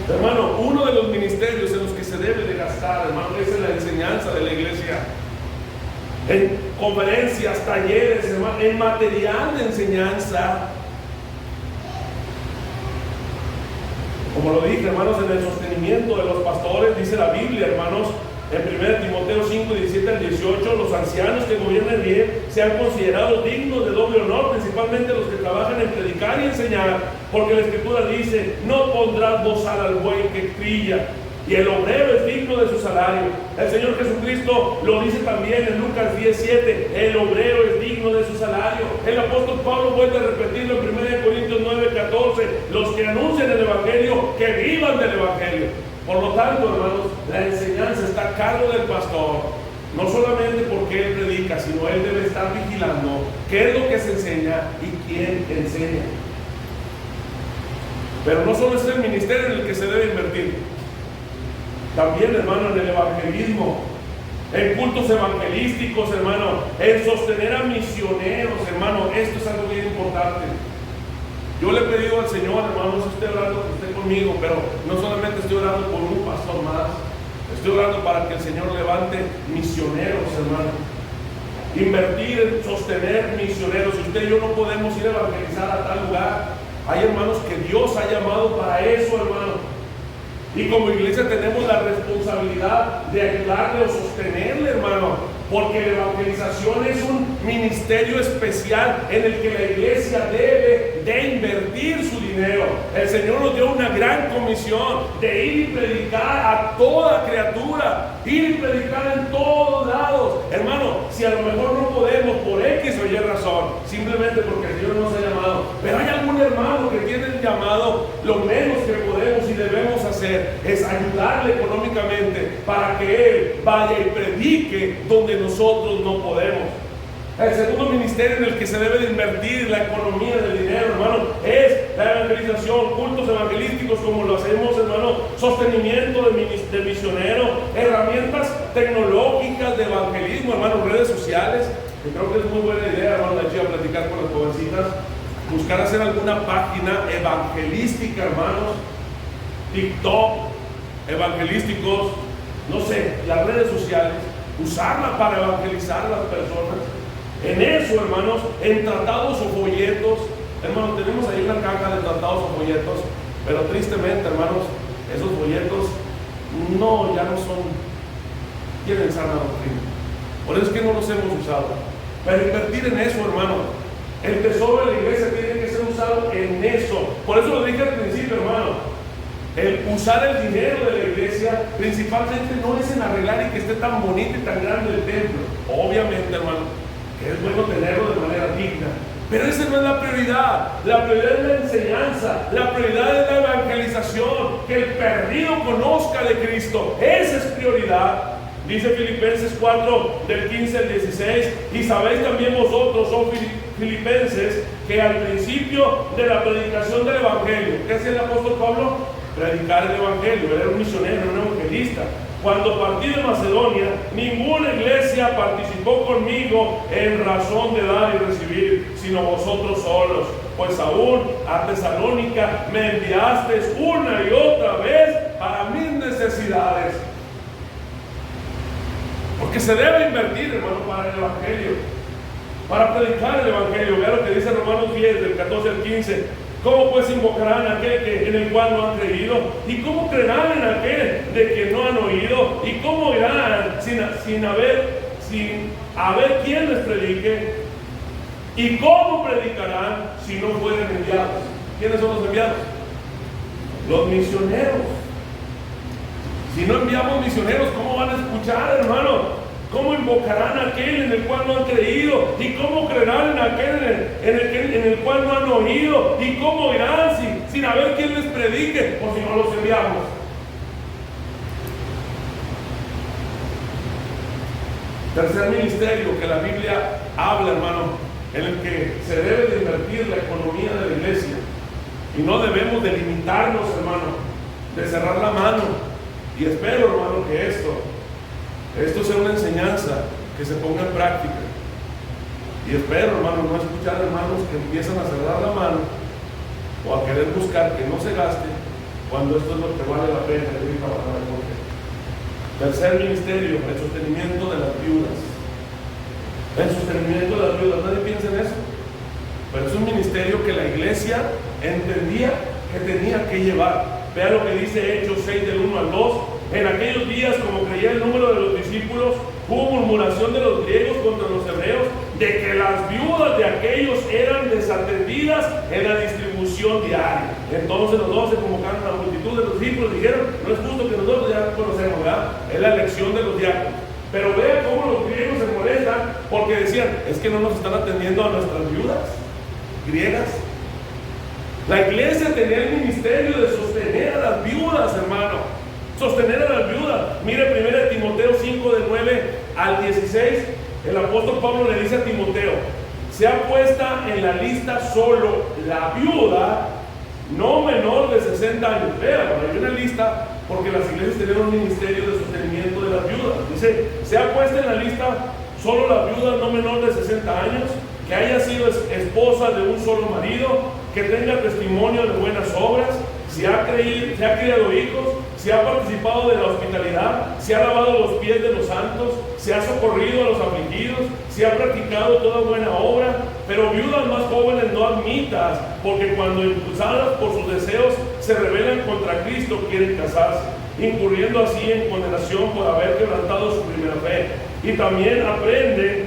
Hermano, uno de los ministerios en los que se debe de gastar, hermano, es en la enseñanza de la iglesia. En conferencias, talleres, hermano, en material de enseñanza. Como lo dije, hermanos, en el sostenimiento de los pastores, dice la Biblia, hermanos, En 1 Timoteo 5, 17 al 18, los ancianos que gobiernen bien sean considerados dignos de doble honor, principalmente los que trabajan en predicar y enseñar, porque la Escritura dice: no pondrás bozal al buey que trilla, y el obrero es digno de su salario. El Señor Jesucristo lo dice también en Lucas 10:7, el obrero es digno de su salario. El apóstol Pablo vuelve a repetirlo en 1 Corintios 9:14, los que anuncian el Evangelio, que vivan del Evangelio. Por lo tanto, hermanos, la enseñanza está a cargo del pastor, no solamente porque él predica, sino él debe estar vigilando qué es lo que se enseña y quién enseña. Pero no solo es el ministerio en el que se debe invertir, también, hermano, en el evangelismo, en cultos evangelísticos, hermano, en sostener a misioneros, hermano. Esto es algo bien importante. Yo le he pedido al Señor, hermano, no estoy orando que esté conmigo, pero no solamente estoy orando por un pastor más, estoy orando para que el Señor levante misioneros, hermano. Invertir en sostener misioneros. Si usted y yo no podemos ir a evangelizar a tal lugar, hay hermanos que Dios ha llamado para eso, hermano. Y como iglesia tenemos la responsabilidad de ayudarle o sostenerle, hermano, porque la evangelización es un ministerio especial en el que la iglesia debe de invertir su dinero. El Señor nos dio una gran comisión de ir y predicar a toda criatura, ir y predicar en todos lados. Hermano, si a lo mejor no podemos por X o Y razón, simplemente porque el Señor nos ha llamado, pero hay algún hermano que tiene el llamado, lo menos que podemos y debemos hacer es ayudarle económicamente para que él vaya y predique donde nosotros no podemos. El segundo ministerio en el que se debe de invertir la economía del dinero, hermano, es la evangelización, cultos evangelísticos como lo hacemos, hermano, sostenimiento de misioneros, herramientas tecnológicas de evangelismo, hermano, redes sociales. Yo creo que es muy buena idea, hermano, de hecho, a platicar con las jovencitas, buscar hacer alguna página evangelística, hermanos, TikTok, evangelísticos, no sé, las redes sociales, usarla para evangelizar a las personas. En eso, hermanos, en tratados o folletos, hermanos, tenemos ahí una caja de tratados o folletos, pero tristemente, hermanos, esos folletos ya no tienen sana doctrina. Por eso es que no los hemos usado. Pero invertir en eso, hermano, el tesoro de la iglesia tiene que ser usado en eso. Por eso lo dije al principio, hermano. El usar el dinero de la iglesia principalmente no es en arreglar y que esté tan bonito y tan grande el templo. Obviamente, hermano, que es bueno tenerlo de manera digna, pero esa no es la prioridad. La prioridad es la enseñanza, la prioridad es la evangelización, que el perdido conozca de Cristo. Esa es prioridad. Dice Filipenses 4 del 15 al 16, y sabéis también vosotros, oh filipenses, que al principio de la predicación del evangelio, ¿qué hacía el apóstol Pablo? Predicar el evangelio. Era un misionero, un evangelista. Cuando partí de Macedonia, ninguna iglesia participó conmigo en razón de dar y recibir, sino vosotros solos. Pues aún a Tesalónica me enviasteis una y otra vez para mis necesidades. Porque se debe invertir, hermano, para el evangelio, para predicar el evangelio. Vea lo que dice Romanos 10, del 14 al 15. ¿Cómo pues invocarán a aquel en el cual no han creído? ¿Y cómo creerán en aquel de que no han oído? ¿Y cómo irán sin haber quien les predique? ¿Y cómo predicarán si no fueren enviados? ¿Quiénes son los enviados? Los misioneros. Si no enviamos misioneros, ¿cómo van a escuchar, hermano? ¿Cómo invocarán a aquel en el cual no han creído? ¿Y cómo creerán en aquel en el cual no han oído? ¿Y cómo irán sin haber quien les predique? O si no los enviamos. Tercer ministerio que la Biblia habla, hermano, en el que se debe de invertir la economía de la iglesia. Y no debemos de limitarnos, hermano, de cerrar la mano. Y espero, hermano, que esto sea una enseñanza que se ponga en práctica. Y espero, hermano, no escuchar hermanos que empiezan a cerrar la mano o a querer buscar que no se gaste cuando esto es lo que vale la pena de ir a trabajar en Jorge. Tercer ministerio, el sostenimiento de las viudas. El sostenimiento de las viudas, nadie piensa en eso, pero es un ministerio que la iglesia entendía que tenía que llevar. Vea lo que dice Hechos 6 del 1 al 2. En aquellos días, como creía el número de los discípulos, hubo murmuración de los griegos contra los hebreos de que las viudas de aquellos eran desatendidas en la distribución diaria. Entonces los 12 convocaron a la multitud de los discípulos y dijeron: no es justo que nosotros ya conocemos, ¿verdad? Es la elección de los diáconos. Pero vean cómo los griegos se molestan porque decían: es que no nos están atendiendo a nuestras viudas griegas. La iglesia tenía el ministerio de sostener a las viudas, hermano. Sostener a las viudas. Mire 1 Timoteo 5, del 9 al 16. El apóstol Pablo le dice a Timoteo: sea puesta en la lista solo la viuda no menor de 60 años. Vean, hay una lista porque las iglesias tienen un ministerio de sostenimiento de las viudas. Dice: sea puesta en la lista solo la viuda no menor de 60 años, que haya sido esposa de un solo marido, que tenga testimonio de buenas obras, si ha criado hijos, si ha participado de la hospitalidad, si ha lavado los pies de los santos, si ha socorrido a los afligidos, si ha practicado toda buena obra. Pero viudas más jóvenes no admitas, porque cuando impulsadas por sus deseos se rebelan contra Cristo, quieren casarse, incurriendo así en condenación por haber quebrantado su primera fe. Y también aprenden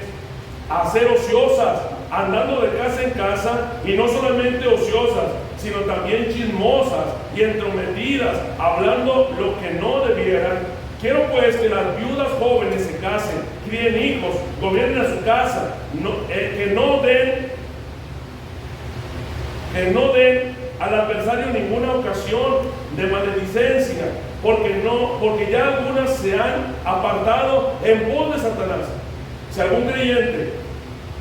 a ser ociosas, andando de casa en casa, y no solamente ociosas, sino también chismosas y entrometidas, hablando lo que no debieran. Quiero pues que las viudas jóvenes se casen, críen hijos, gobiernen a su casa, que no den al adversario ninguna ocasión de maledicencia, porque ya algunas se han apartado en pos de Satanás. Si algún creyente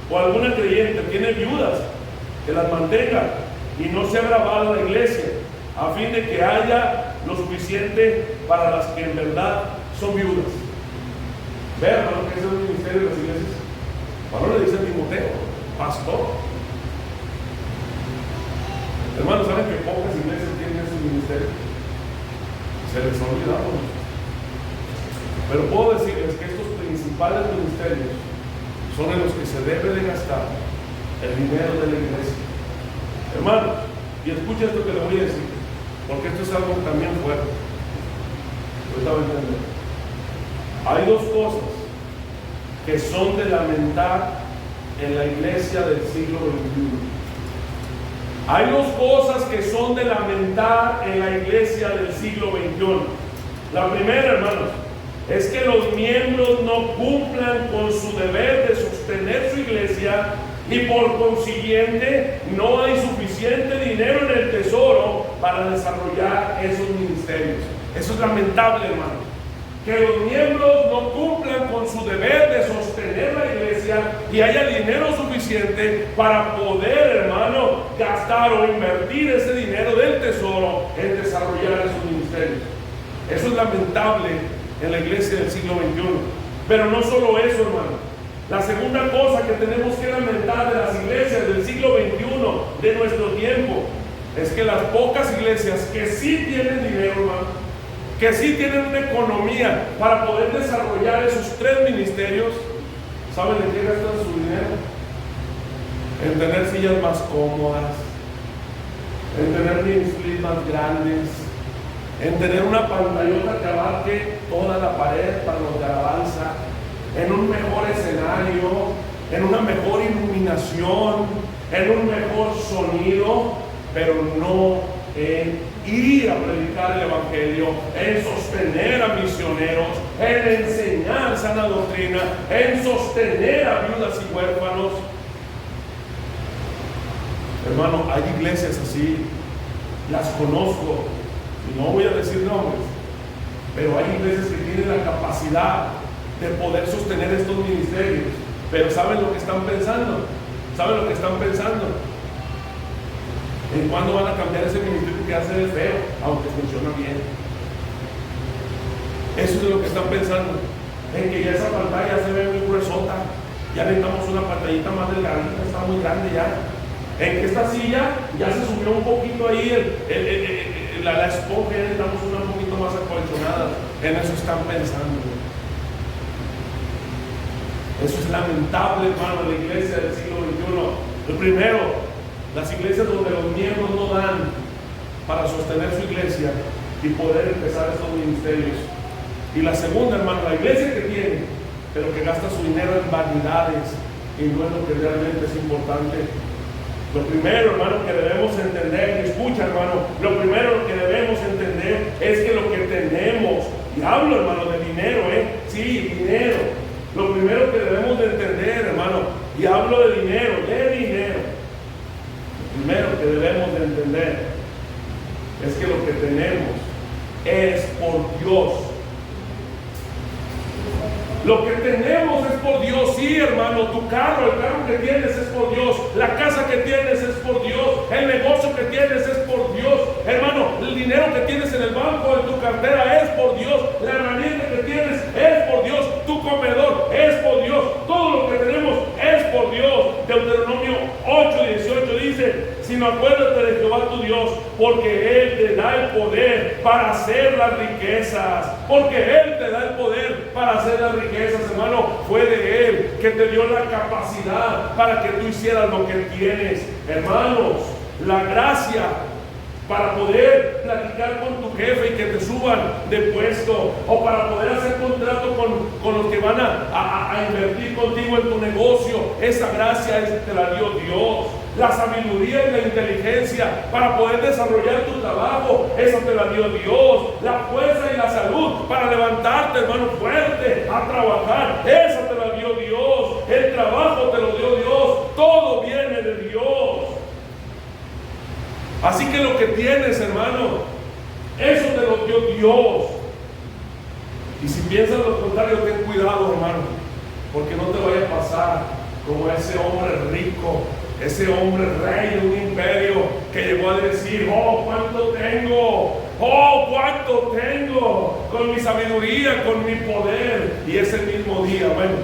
o alguna creyente tiene viudas, que las mantenga y no sea grabada la iglesia, a fin de que haya lo suficiente para las que en verdad son viudas. Vean, hermano, que ese es el ministerio de las iglesias. Pablo le dice a Timoteo: pastor. Hermanos, ¿saben que pocas iglesias tienen ese ministerio? Se les ha olvidado. Pero puedo decirles que estos principales ministerios son en los que se debe de gastar el dinero de la iglesia. Hermano, y escucha esto que le voy a decir, porque esto es algo también fuerte. Hay dos cosas que son de lamentar en la iglesia del siglo XXI. Hay dos cosas que son de lamentar en la iglesia del siglo XXI. La primera, hermanos, es que los miembros no cumplan con su deber de sostener su iglesia, y por consiguiente no hay suficiente dinero en el tesoro para desarrollar esos ministerios. Eso es lamentable, hermano. Que los miembros no cumplan con su deber de sostener la iglesia y haya dinero suficiente para poder, hermano, gastar o invertir ese dinero del tesoro en desarrollar esos ministerios. Eso es lamentable en la iglesia del siglo XXI. Pero no solo eso, hermano. La segunda cosa que tenemos que lamentar de las iglesias del siglo XXI, de nuestro tiempo, es que las pocas iglesias que sí tienen dinero, hermano, que sí tienen una economía para poder desarrollar esos tres ministerios, ¿saben en qué gastan su dinero? En tener sillas más cómodas, en tener ministerios más grandes, en tener una pantallota que abarque toda la pared para los de alabanza, en un mejor escenario, en una mejor iluminación, en un mejor sonido, pero no en ir a predicar el evangelio, en sostener a misioneros, en enseñar sana doctrina, en sostener a viudas y huérfanos. Hermano, hay iglesias así, las conozco, y no voy a decir nombres, pero hay iglesias que tienen la capacidad de poder sostener estos ministerios. Pero ¿saben lo que están pensando? ¿Saben lo que están pensando? ¿En cuándo van a cambiar ese ministerio que hace de feo, aunque funciona bien? Eso es lo que están pensando. En que ya esa pantalla se ve muy gruesota, ya necesitamos una pantallita más delgadita, está muy grande ya. En que esta silla ya se subió un poquito ahí la esponja, ya necesitamos una un poquito más acolchonada. En eso están pensando. Eso es lamentable, hermano, la iglesia del siglo XXI. Lo primero, las iglesias donde los miembros no dan para sostener su iglesia y poder empezar estos ministerios. Y la segunda, hermano, la iglesia que tiene, pero que gasta su dinero en vanidades y no es lo que realmente es importante. Lo primero, hermano, que debemos entender, escucha, hermano, lo primero que debemos entender es que lo que tenemos, y hablo, hermano, de dinero, sí, dinero. Lo primero que debemos de entender, hermano, y hablo de dinero, lo primero que debemos de entender es que lo que tenemos es por Dios. Lo que tenemos es por Dios, sí, hermano. Tu carro, el carro que tienes es por Dios. La casa que tienes es por Dios. El negocio que tienes es por Dios. Hermano, el dinero que tienes en el banco, en tu cartera, es por Dios. La herramienta que tienes es por Dios. Tu comedor es por Dios. Todo lo que tenemos es por Dios. Deuteronomio 8:18 dice: sino acuérdate de Jehová tu Dios, porque Él te da el poder para hacer las riquezas. Porque Él te da el poder para hacer las riquezas, hermano. Fue de Él que te dio la capacidad para que tú hicieras lo que tienes. Hermanos, la gracia para poder platicar con tu jefe y que te suban de puesto, o para poder hacer contrato con los que van a invertir contigo en tu negocio, esa gracia te la dio Dios. La sabiduría y la inteligencia para poder desarrollar tu trabajo, eso te la dio Dios. La fuerza y la salud para levantarte, hermano, fuerte a trabajar, eso te la dio Dios. El trabajo te lo dio Dios. Todo viene de Dios. Así que lo que tienes, hermano, eso te lo dio Dios. Y si piensas lo contrario, ten cuidado, hermano, porque no te vaya a pasar como ese hombre rico, ese hombre rey de un imperio que llegó a decir: oh, cuánto tengo, oh, cuánto tengo, con mi sabiduría, con mi poder. Y ese mismo día, bueno,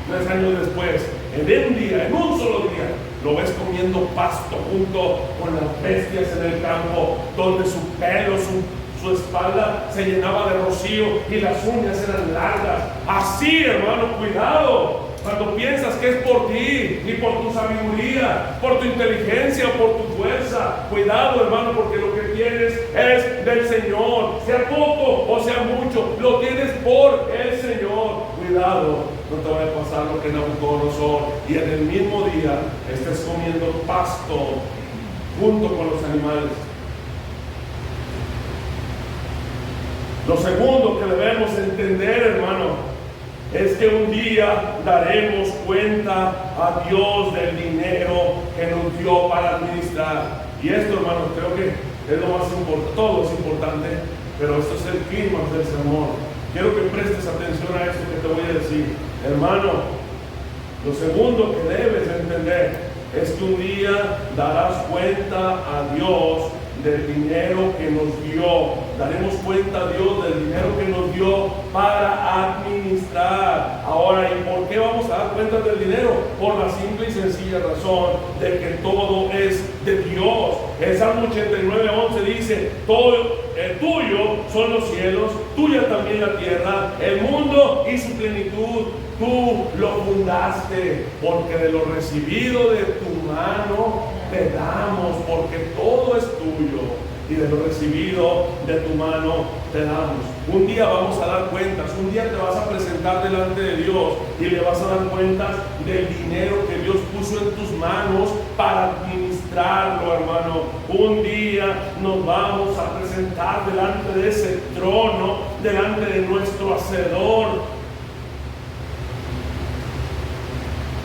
3 años después, en un día, en un solo día, lo ves comiendo pasto junto con las bestias en el campo, donde su pelo, su espalda se llenaba de rocío y las uñas eran largas. Así, hermano, cuidado cuando piensas que es por ti y por tu sabiduría, por tu inteligencia o por tu fuerza. Cuidado, hermano, porque lo que tienes es del Señor, sea poco o sea mucho, lo tienes por el Señor. Cuidado, no te vaya a pasar lo que Nabucodonosor, y en el mismo día estés comiendo pasto junto con los animales. Lo segundo que debemos entender, hermano, es que un día daremos cuenta a Dios del dinero que nos dio para administrar. Y esto, hermano, creo que es lo más importante. Todo es importante, pero esto es el clímax del sermón. Quiero que prestes atención a esto que te voy a decir, hermano. Lo segundo que debes entender es que un día darás cuenta a Dios del dinero que nos dio. Daremos cuenta a Dios del dinero que nos dio para administrar. Ahora, ¿y por qué vamos a dar cuenta del dinero? Por la simple y sencilla razón de que todo es de Dios. El Salmo 89:11 dice: todo tuyo son los cielos, tuya también la tierra, el mundo y su plenitud. Tú lo fundaste, porque de lo recibido de tu mano te damos, porque todo es tuyo, y de lo recibido de tu mano te damos. Un día vamos a dar cuentas, un día te vas a presentar delante de Dios y le vas a dar cuentas del dinero que Dios puso en tus manos para administrarlo, hermano. Un día nos vamos a presentar delante de ese trono, delante de nuestro Hacedor,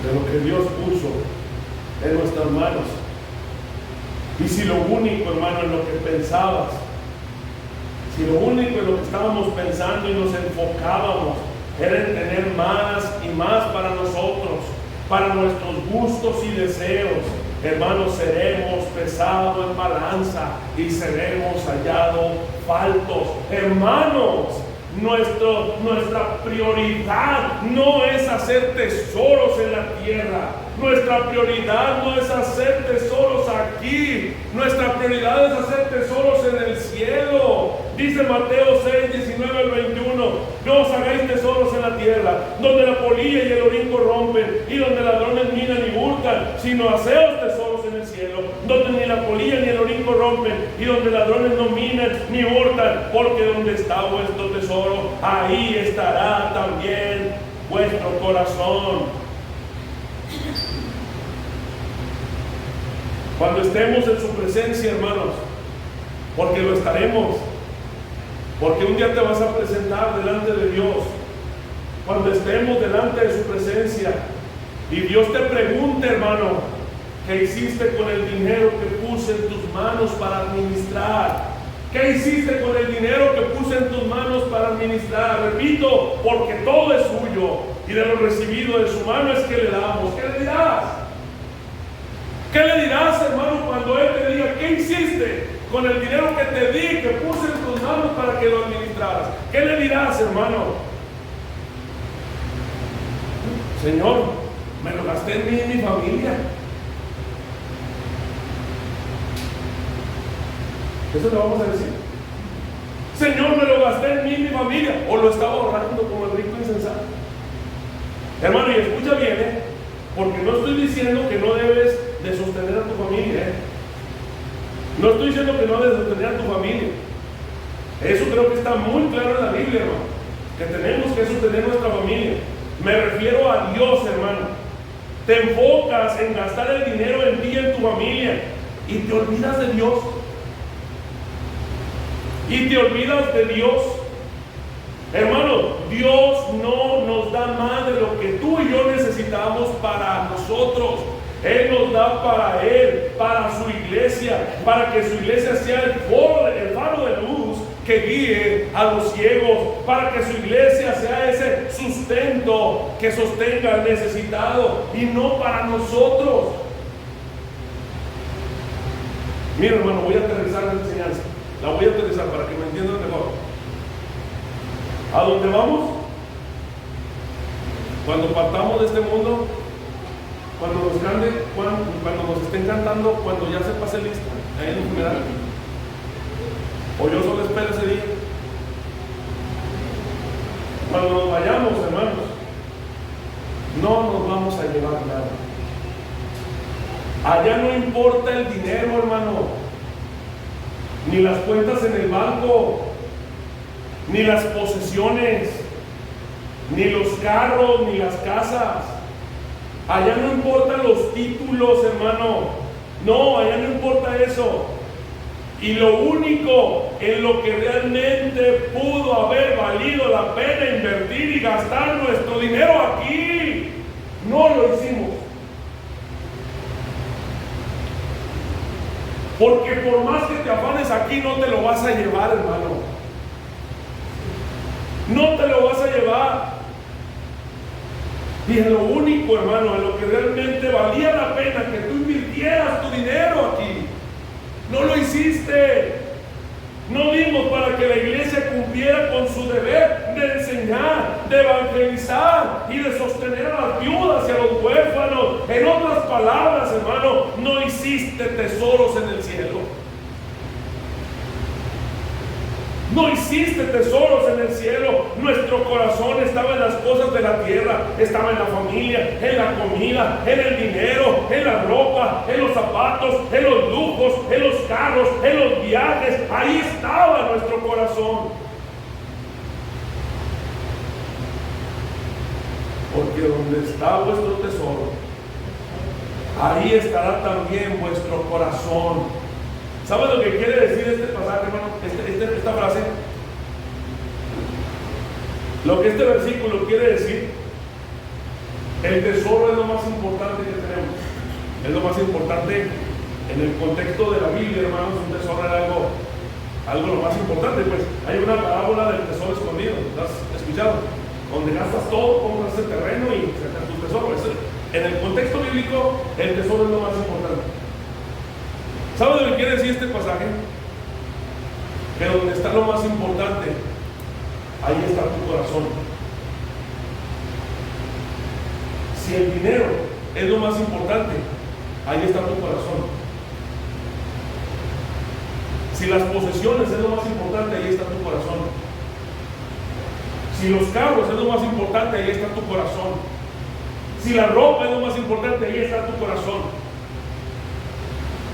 de lo que Dios puso en nuestras manos. Y si lo único, hermano, en lo que pensabas, si lo único en lo que estábamos pensando y nos enfocábamos era en tener más y más para nosotros, para nuestros gustos y deseos, hermanos, seremos pesados en balanza y seremos hallados faltos. Hermanos, nuestra prioridad no es hacer tesoros en la tierra. Nuestra prioridad no es hacer tesoros aquí. Nuestra prioridad es hacer tesoros en el cielo. Dice Mateo 6:19-21: no os hagáis tesoros en la tierra, donde la polilla y el orín corrompen, y donde ladrones minan y hurtan, sino haceos tesoros en el cielo, donde ni la polilla ni el orín corrompen, y donde ladrones no minan ni hurtan, porque donde está vuestro tesoro, ahí estará también vuestro corazón. Cuando estemos en su presencia, hermanos, porque lo estaremos, porque un día te vas a presentar delante de Dios. Cuando estemos delante de su presencia y Dios te pregunte, hermano, ¿qué hiciste con el dinero que puse en tus manos para administrar? ¿Qué hiciste con el dinero que puse en tus manos para administrar? Repito, porque todo es suyo, y de lo recibido de su mano es que le damos. ¿Qué le dirás? ¿Qué le dirás, hermano, cuando Él te diga, ¿qué hiciste con el dinero que te di, que puse en tus manos para que lo administraras? ¿Qué le dirás, hermano? Señor, me lo gasté en mí y en mi familia. Eso le vamos a decir. Señor, me lo gasté en mí y en mi familia. O lo estaba ahorrando como el rico insensato. Hermano, y escucha bien, porque no estoy diciendo que no debes de sostener a tu familia. No estoy diciendo que no debes de sostener a tu familia. Eso creo que está muy claro en la Biblia, hermano, que tenemos que sostener nuestra familia. Me refiero a Dios, hermano. Te enfocas en gastar el dinero en ti y en tu familia y te olvidas de Dios. Y te olvidas de Dios. Hermano, Dios no nos da más de lo que tú y yo necesitamos para nosotros. Él nos da para Él, para su iglesia, para que su iglesia sea el faro de luz que guíe a los ciegos, para que su iglesia sea ese sustento que sostenga al necesitado y no para nosotros. Mira, hermano, voy a aterrizar la enseñanza. La voy a aterrizar para que me entiendan mejor. ¿A dónde vamos? Cuando partamos de este mundo, cuando nos cante, cuando nos estén cantando, cuando ya se pase lista, ahí en el funeral. O yo solo espero ese día. Cuando nos vayamos, hermanos, no nos vamos a llevar nada. Allá no importa el dinero, hermano, ni las cuentas en el banco, ni las posesiones, ni los carros, ni las casas. Allá no importan los títulos, hermano. No, allá no importa eso. Y lo único en lo que realmente pudo haber valido la pena invertir y gastar nuestro dinero aquí, no lo hicimos. Porque por más que te afanes aquí, no te lo vas a llevar, hermano. No te lo vas a llevar. Y en lo único, hermano, en lo que realmente valía la pena que tú invirtieras tu dinero aquí, no lo hiciste. No dimos para que la iglesia cumpliera con su deber de enseñar, de evangelizar y de sostener a las viudas y a los huérfanos. En otras palabras, hermano, no hiciste tesoros en el cielo. No hiciste tesoros en el cielo. Nuestro corazón estaba en las cosas de la tierra. Estaba en la familia, en la comida, en el dinero, en la ropa, en los zapatos, en los lujos, en los carros, en los viajes. Ahí estaba nuestro corazón. Porque donde está vuestro tesoro, ahí estará también vuestro corazón. ¿Sabes lo que quiere decir este pasaje, hermano? Esta frase. Lo que este versículo quiere decir, el tesoro es lo más importante que tenemos. Es lo más importante en el contexto de la Biblia, hermanos. Un tesoro es algo lo más importante. Pues hay una parábola del tesoro escondido. ¿Lo has escuchado? Donde gastas todo, compras el terreno y sacas tu tesoro. En el contexto bíblico, el tesoro es lo más importante. ¿Sabes lo que quiere decir este pasaje? Que donde está lo más importante, ahí está tu corazón. Si el dinero es lo más importante, ahí está tu corazón. Si las posesiones es lo más importante, ahí está tu corazón. Si los carros es lo más importante, ahí está tu corazón. Si la ropa es lo más importante, ahí está tu corazón.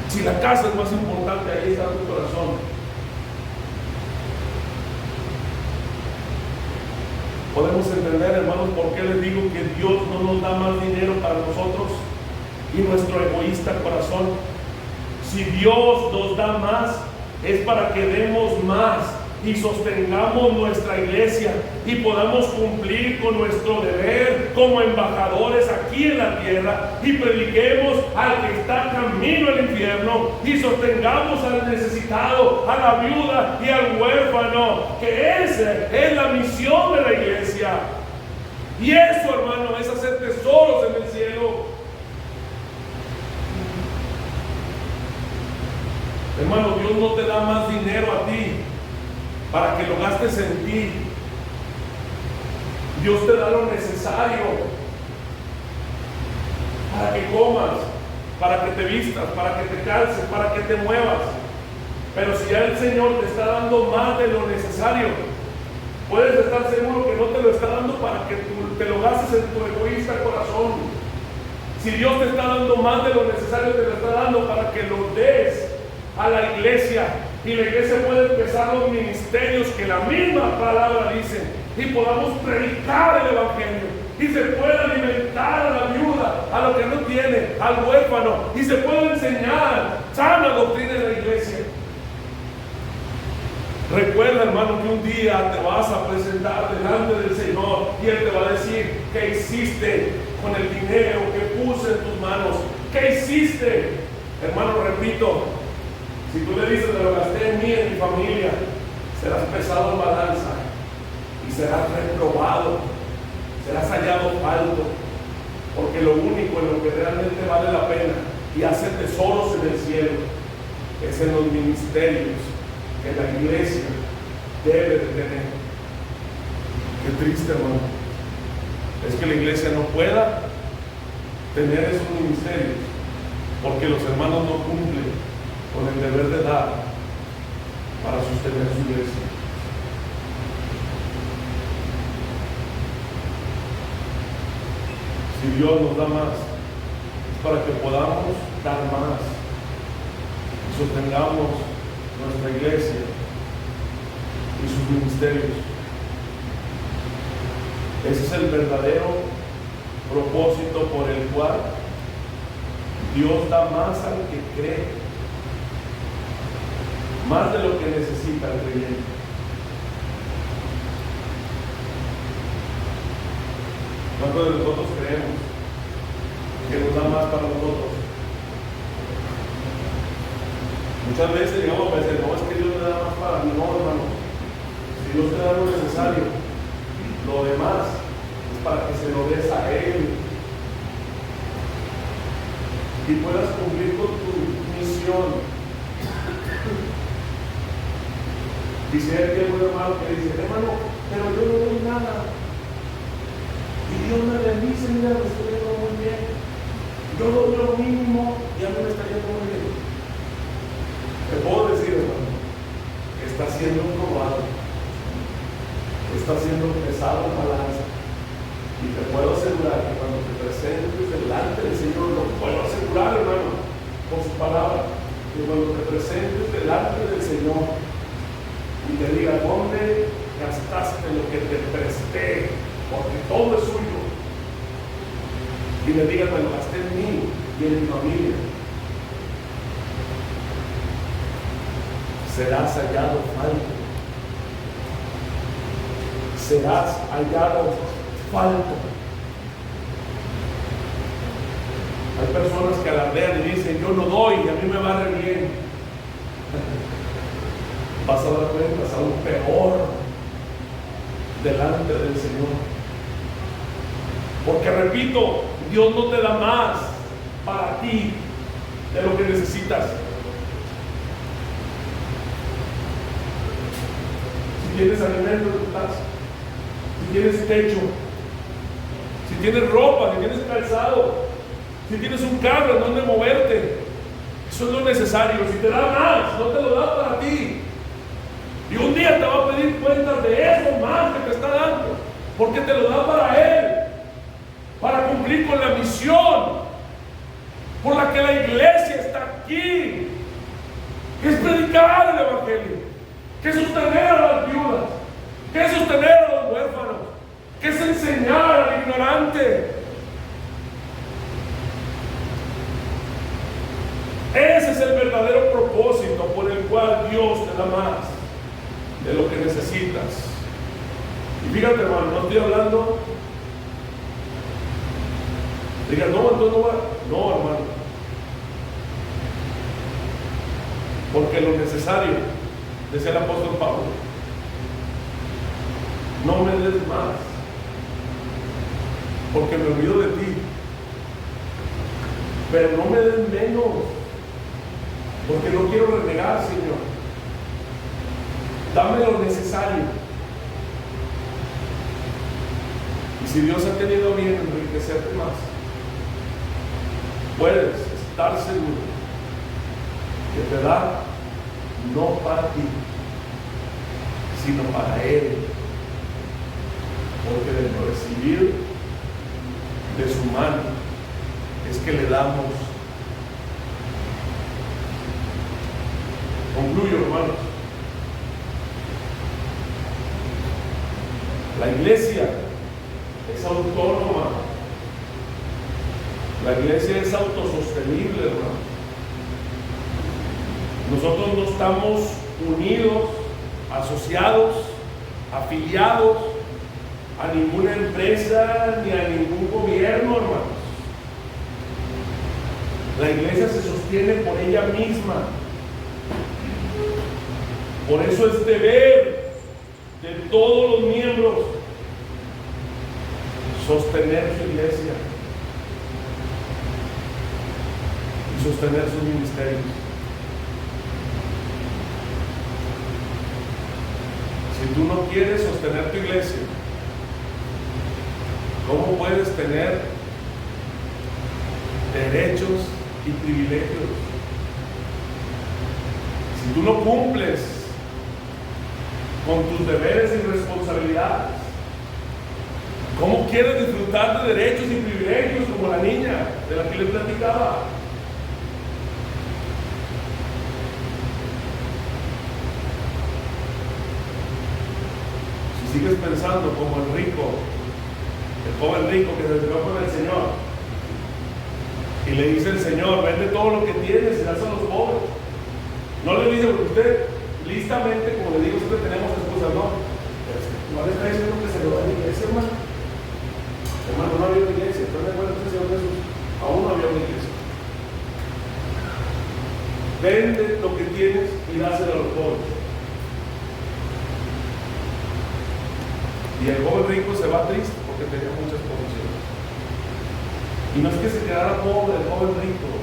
Si la casa es más importante, ahí está tu corazón. Podemos entender, hermanos, por qué les digo que Dios no nos da más dinero para nosotros y nuestro egoísta corazón. Si Dios nos da más, es para que demos más y sostengamos nuestra iglesia y podamos cumplir con nuestro deber como embajadores aquí en la tierra y prediquemos al que está camino al infierno y sostengamos al necesitado, a la viuda y al huérfano, que esa es la misión de la iglesia. Y eso, hermano, es hacer tesoros en el cielo. Hermano, Dios no te da más dinero a ti para que lo gastes en ti. Dios te da lo necesario para que comas, para que te vistas, para que te calces, para que te muevas. Pero si ya el Señor te está dando más de lo necesario, puedes estar seguro que no te lo está dando para que te lo gastes en tu egoísta corazón. Si Dios te está dando más de lo necesario, te lo está dando para que lo des a la iglesia, y la iglesia puede empezar los ministerios que la misma palabra dice, y podamos predicar el evangelio, y se puede alimentar a la viuda, a lo que no tiene, al huérfano, y se puede enseñar sana doctrina en la iglesia. Recuerda, hermano, que un día te vas a presentar delante del Señor y Él te va a decir: ¿qué hiciste con el dinero que puse en tus manos? ¿Qué hiciste? Hermano, repito, si tú le dices: me lo gasté en mí, en mi familia, serás pesado en balanza y serás reprobado, serás hallado falto, porque lo único en lo que realmente vale la pena y hace tesoros en el cielo es en los ministerios que la iglesia debe de tener. Qué triste, hermano, es que la iglesia no pueda tener esos ministerios porque los hermanos no cumplen con el deber de dar para sostener su iglesia. Si Dios nos da más, es para que podamos dar más y sostengamos nuestra iglesia y sus ministerios. Ese es el verdadero propósito por el cual Dios da más al que cree, más de lo que necesita el creyente. ¿Cuántos de nosotros creemos que nos da más para nosotros? Muchas veces llegamos a pensar: no, es que Dios me da más para mí. No, hermano, si Dios te da lo necesario, lo demás es para que se lo des a Él y puedas cumplir con tu misión. Dice aquel buen hermano que dice: hermano, pero yo no doy nada y Dios me bendice, mira, me estoy yendo muy bien. Yo doy lo mínimo y a mí me está yendo muy bien. Te puedo decir, hermano, que está siendo probado, está siendo pesado en balanza, y te puedo asegurar que cuando te presentes delante del Señor, lo puedo asegurar, hermano, con su palabra, que cuando te presentes delante del Señor y te diga: ¿dónde gastaste lo que te presté? Porque todo es suyo. Y le diga: me lo gasté en mí y en mi familia. Serás hallado falto. Serás hallado falto. Hay personas que alardean y dicen: yo no doy y a mí me va re bien. Vas a dar cuentas aún peor delante del Señor. Porque repito, Dios no te da más para ti de lo que necesitas. Si tienes alimento en tu casa, si tienes techo, si tienes ropa, si tienes calzado, si tienes un carro en donde moverte, eso es lo necesario. Si te da más, no te lo da para ti. Y un día te va a pedir cuentas de eso más que te está dando, porque te lo da para Él, para cumplir con la misión por la que la iglesia está aquí. Y fíjate, hermano, no estoy hablando. Diga, no, entonces no va. No, hermano. Porque lo necesario, decía el apóstol Pablo, no me des más, porque me olvido de ti. Pero no me des menos, porque no quiero renegar, Señor. Dame lo necesario. Y si Dios ha tenido bien enriquecerte más, puedes estar seguro que te da no para ti, sino para Él. Porque de recibir de su mano es que le damos. Concluyo, hermanos. La iglesia es autónoma. La iglesia es autosostenible, hermano. Nosotros no estamos unidos, asociados, afiliados a ninguna empresa ni a ningún gobierno, hermanos. La iglesia se sostiene por ella misma. Por eso es deber de todos los miembros sostener su iglesia y sostener sus ministerios. Si tú no quieres sostener tu iglesia, ¿cómo puedes tener derechos y privilegios? Si tú no cumples con tus deberes y responsabilidades, ¿cómo quieres disfrutar de derechos y privilegios como la niña de la que le platicaba? Si sigues pensando como el rico, el joven rico que se quedó con el Señor, y le dice el Señor, vende todo lo que tienes y dáselo a los pobres. No le dice, porque usted listamente, como le digo, siempre tenemos excusas, ¿no? No le está diciendo que se lo da a la iglesia, hermano. Hermano, no había una iglesia. ¿Están de acuerdo con el Señor Jesús? Aún no había una iglesia. Vende lo que tienes y dáselo a los pobres. Y el joven rico se va triste porque tenía muchas posesiones. Y no es que se quedara pobre el joven rico,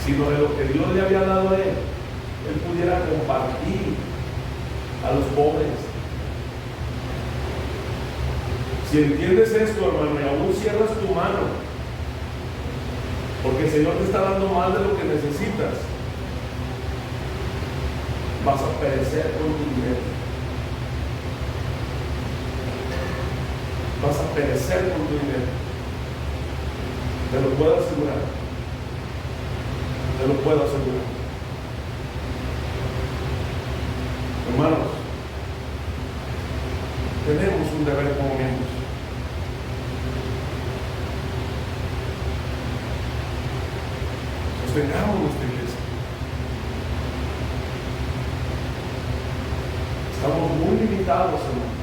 sino de lo que Dios le había dado a él pudiera compartir a los pobres. Si entiendes esto, hermano, y aún cierras tu mano, porque el Señor te está dando más de lo que necesitas, vas a perecer con tu dinero. Vas a perecer con tu dinero. Te lo puedo asegurar. Te lo puedo asegurar. Hermanos, tenemos un deber como miembros. Sostengamos nuestra iglesia. Estamos muy limitados, hermanos,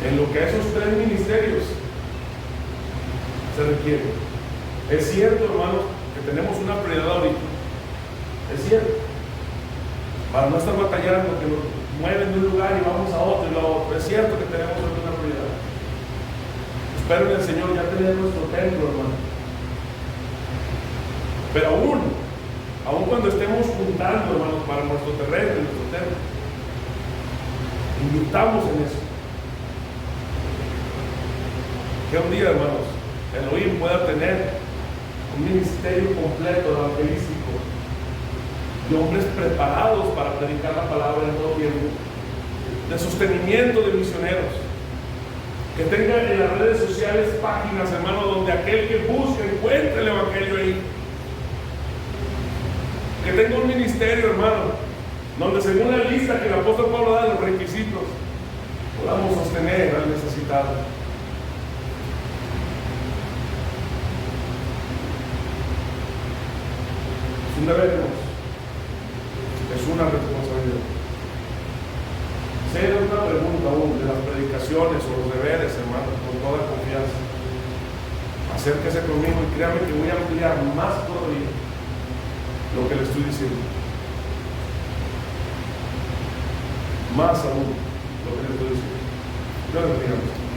en lo que esos tres ministerios se requieren. Es cierto, hermanos, que tenemos una prioridad ahorita. Es cierto. Para no estar batallando, que nos mueven de un lugar y vamos a otro y luego otro. Es cierto que tenemos una prioridad. Espero en el Señor ya tener nuestro templo, hermano. Pero aún cuando estemos juntando, hermanos, para nuestro terreno y nuestro templo, invirtamos en eso. Que un día, hermanos, Elohim pueda tener un ministerio completo evangelístico de hombres preparados para predicar la palabra en todo tiempo, de sostenimiento de misioneros, que tenga en las redes sociales páginas, hermanos, donde aquel que busque encuentre el evangelio ahí, que tenga un ministerio, hermano, donde según la lista que el apóstol Pablo da de los requisitos, podamos sostener al necesitado. Es un deber, hermanos. Es una responsabilidad. hacer una pregunta aún de las predicaciones o los deberes, hermano, con toda confianza. Acérquese conmigo y créame que voy a ampliar más todavía lo que le estoy diciendo. Más aún lo que le estoy diciendo. Dios le bendiga.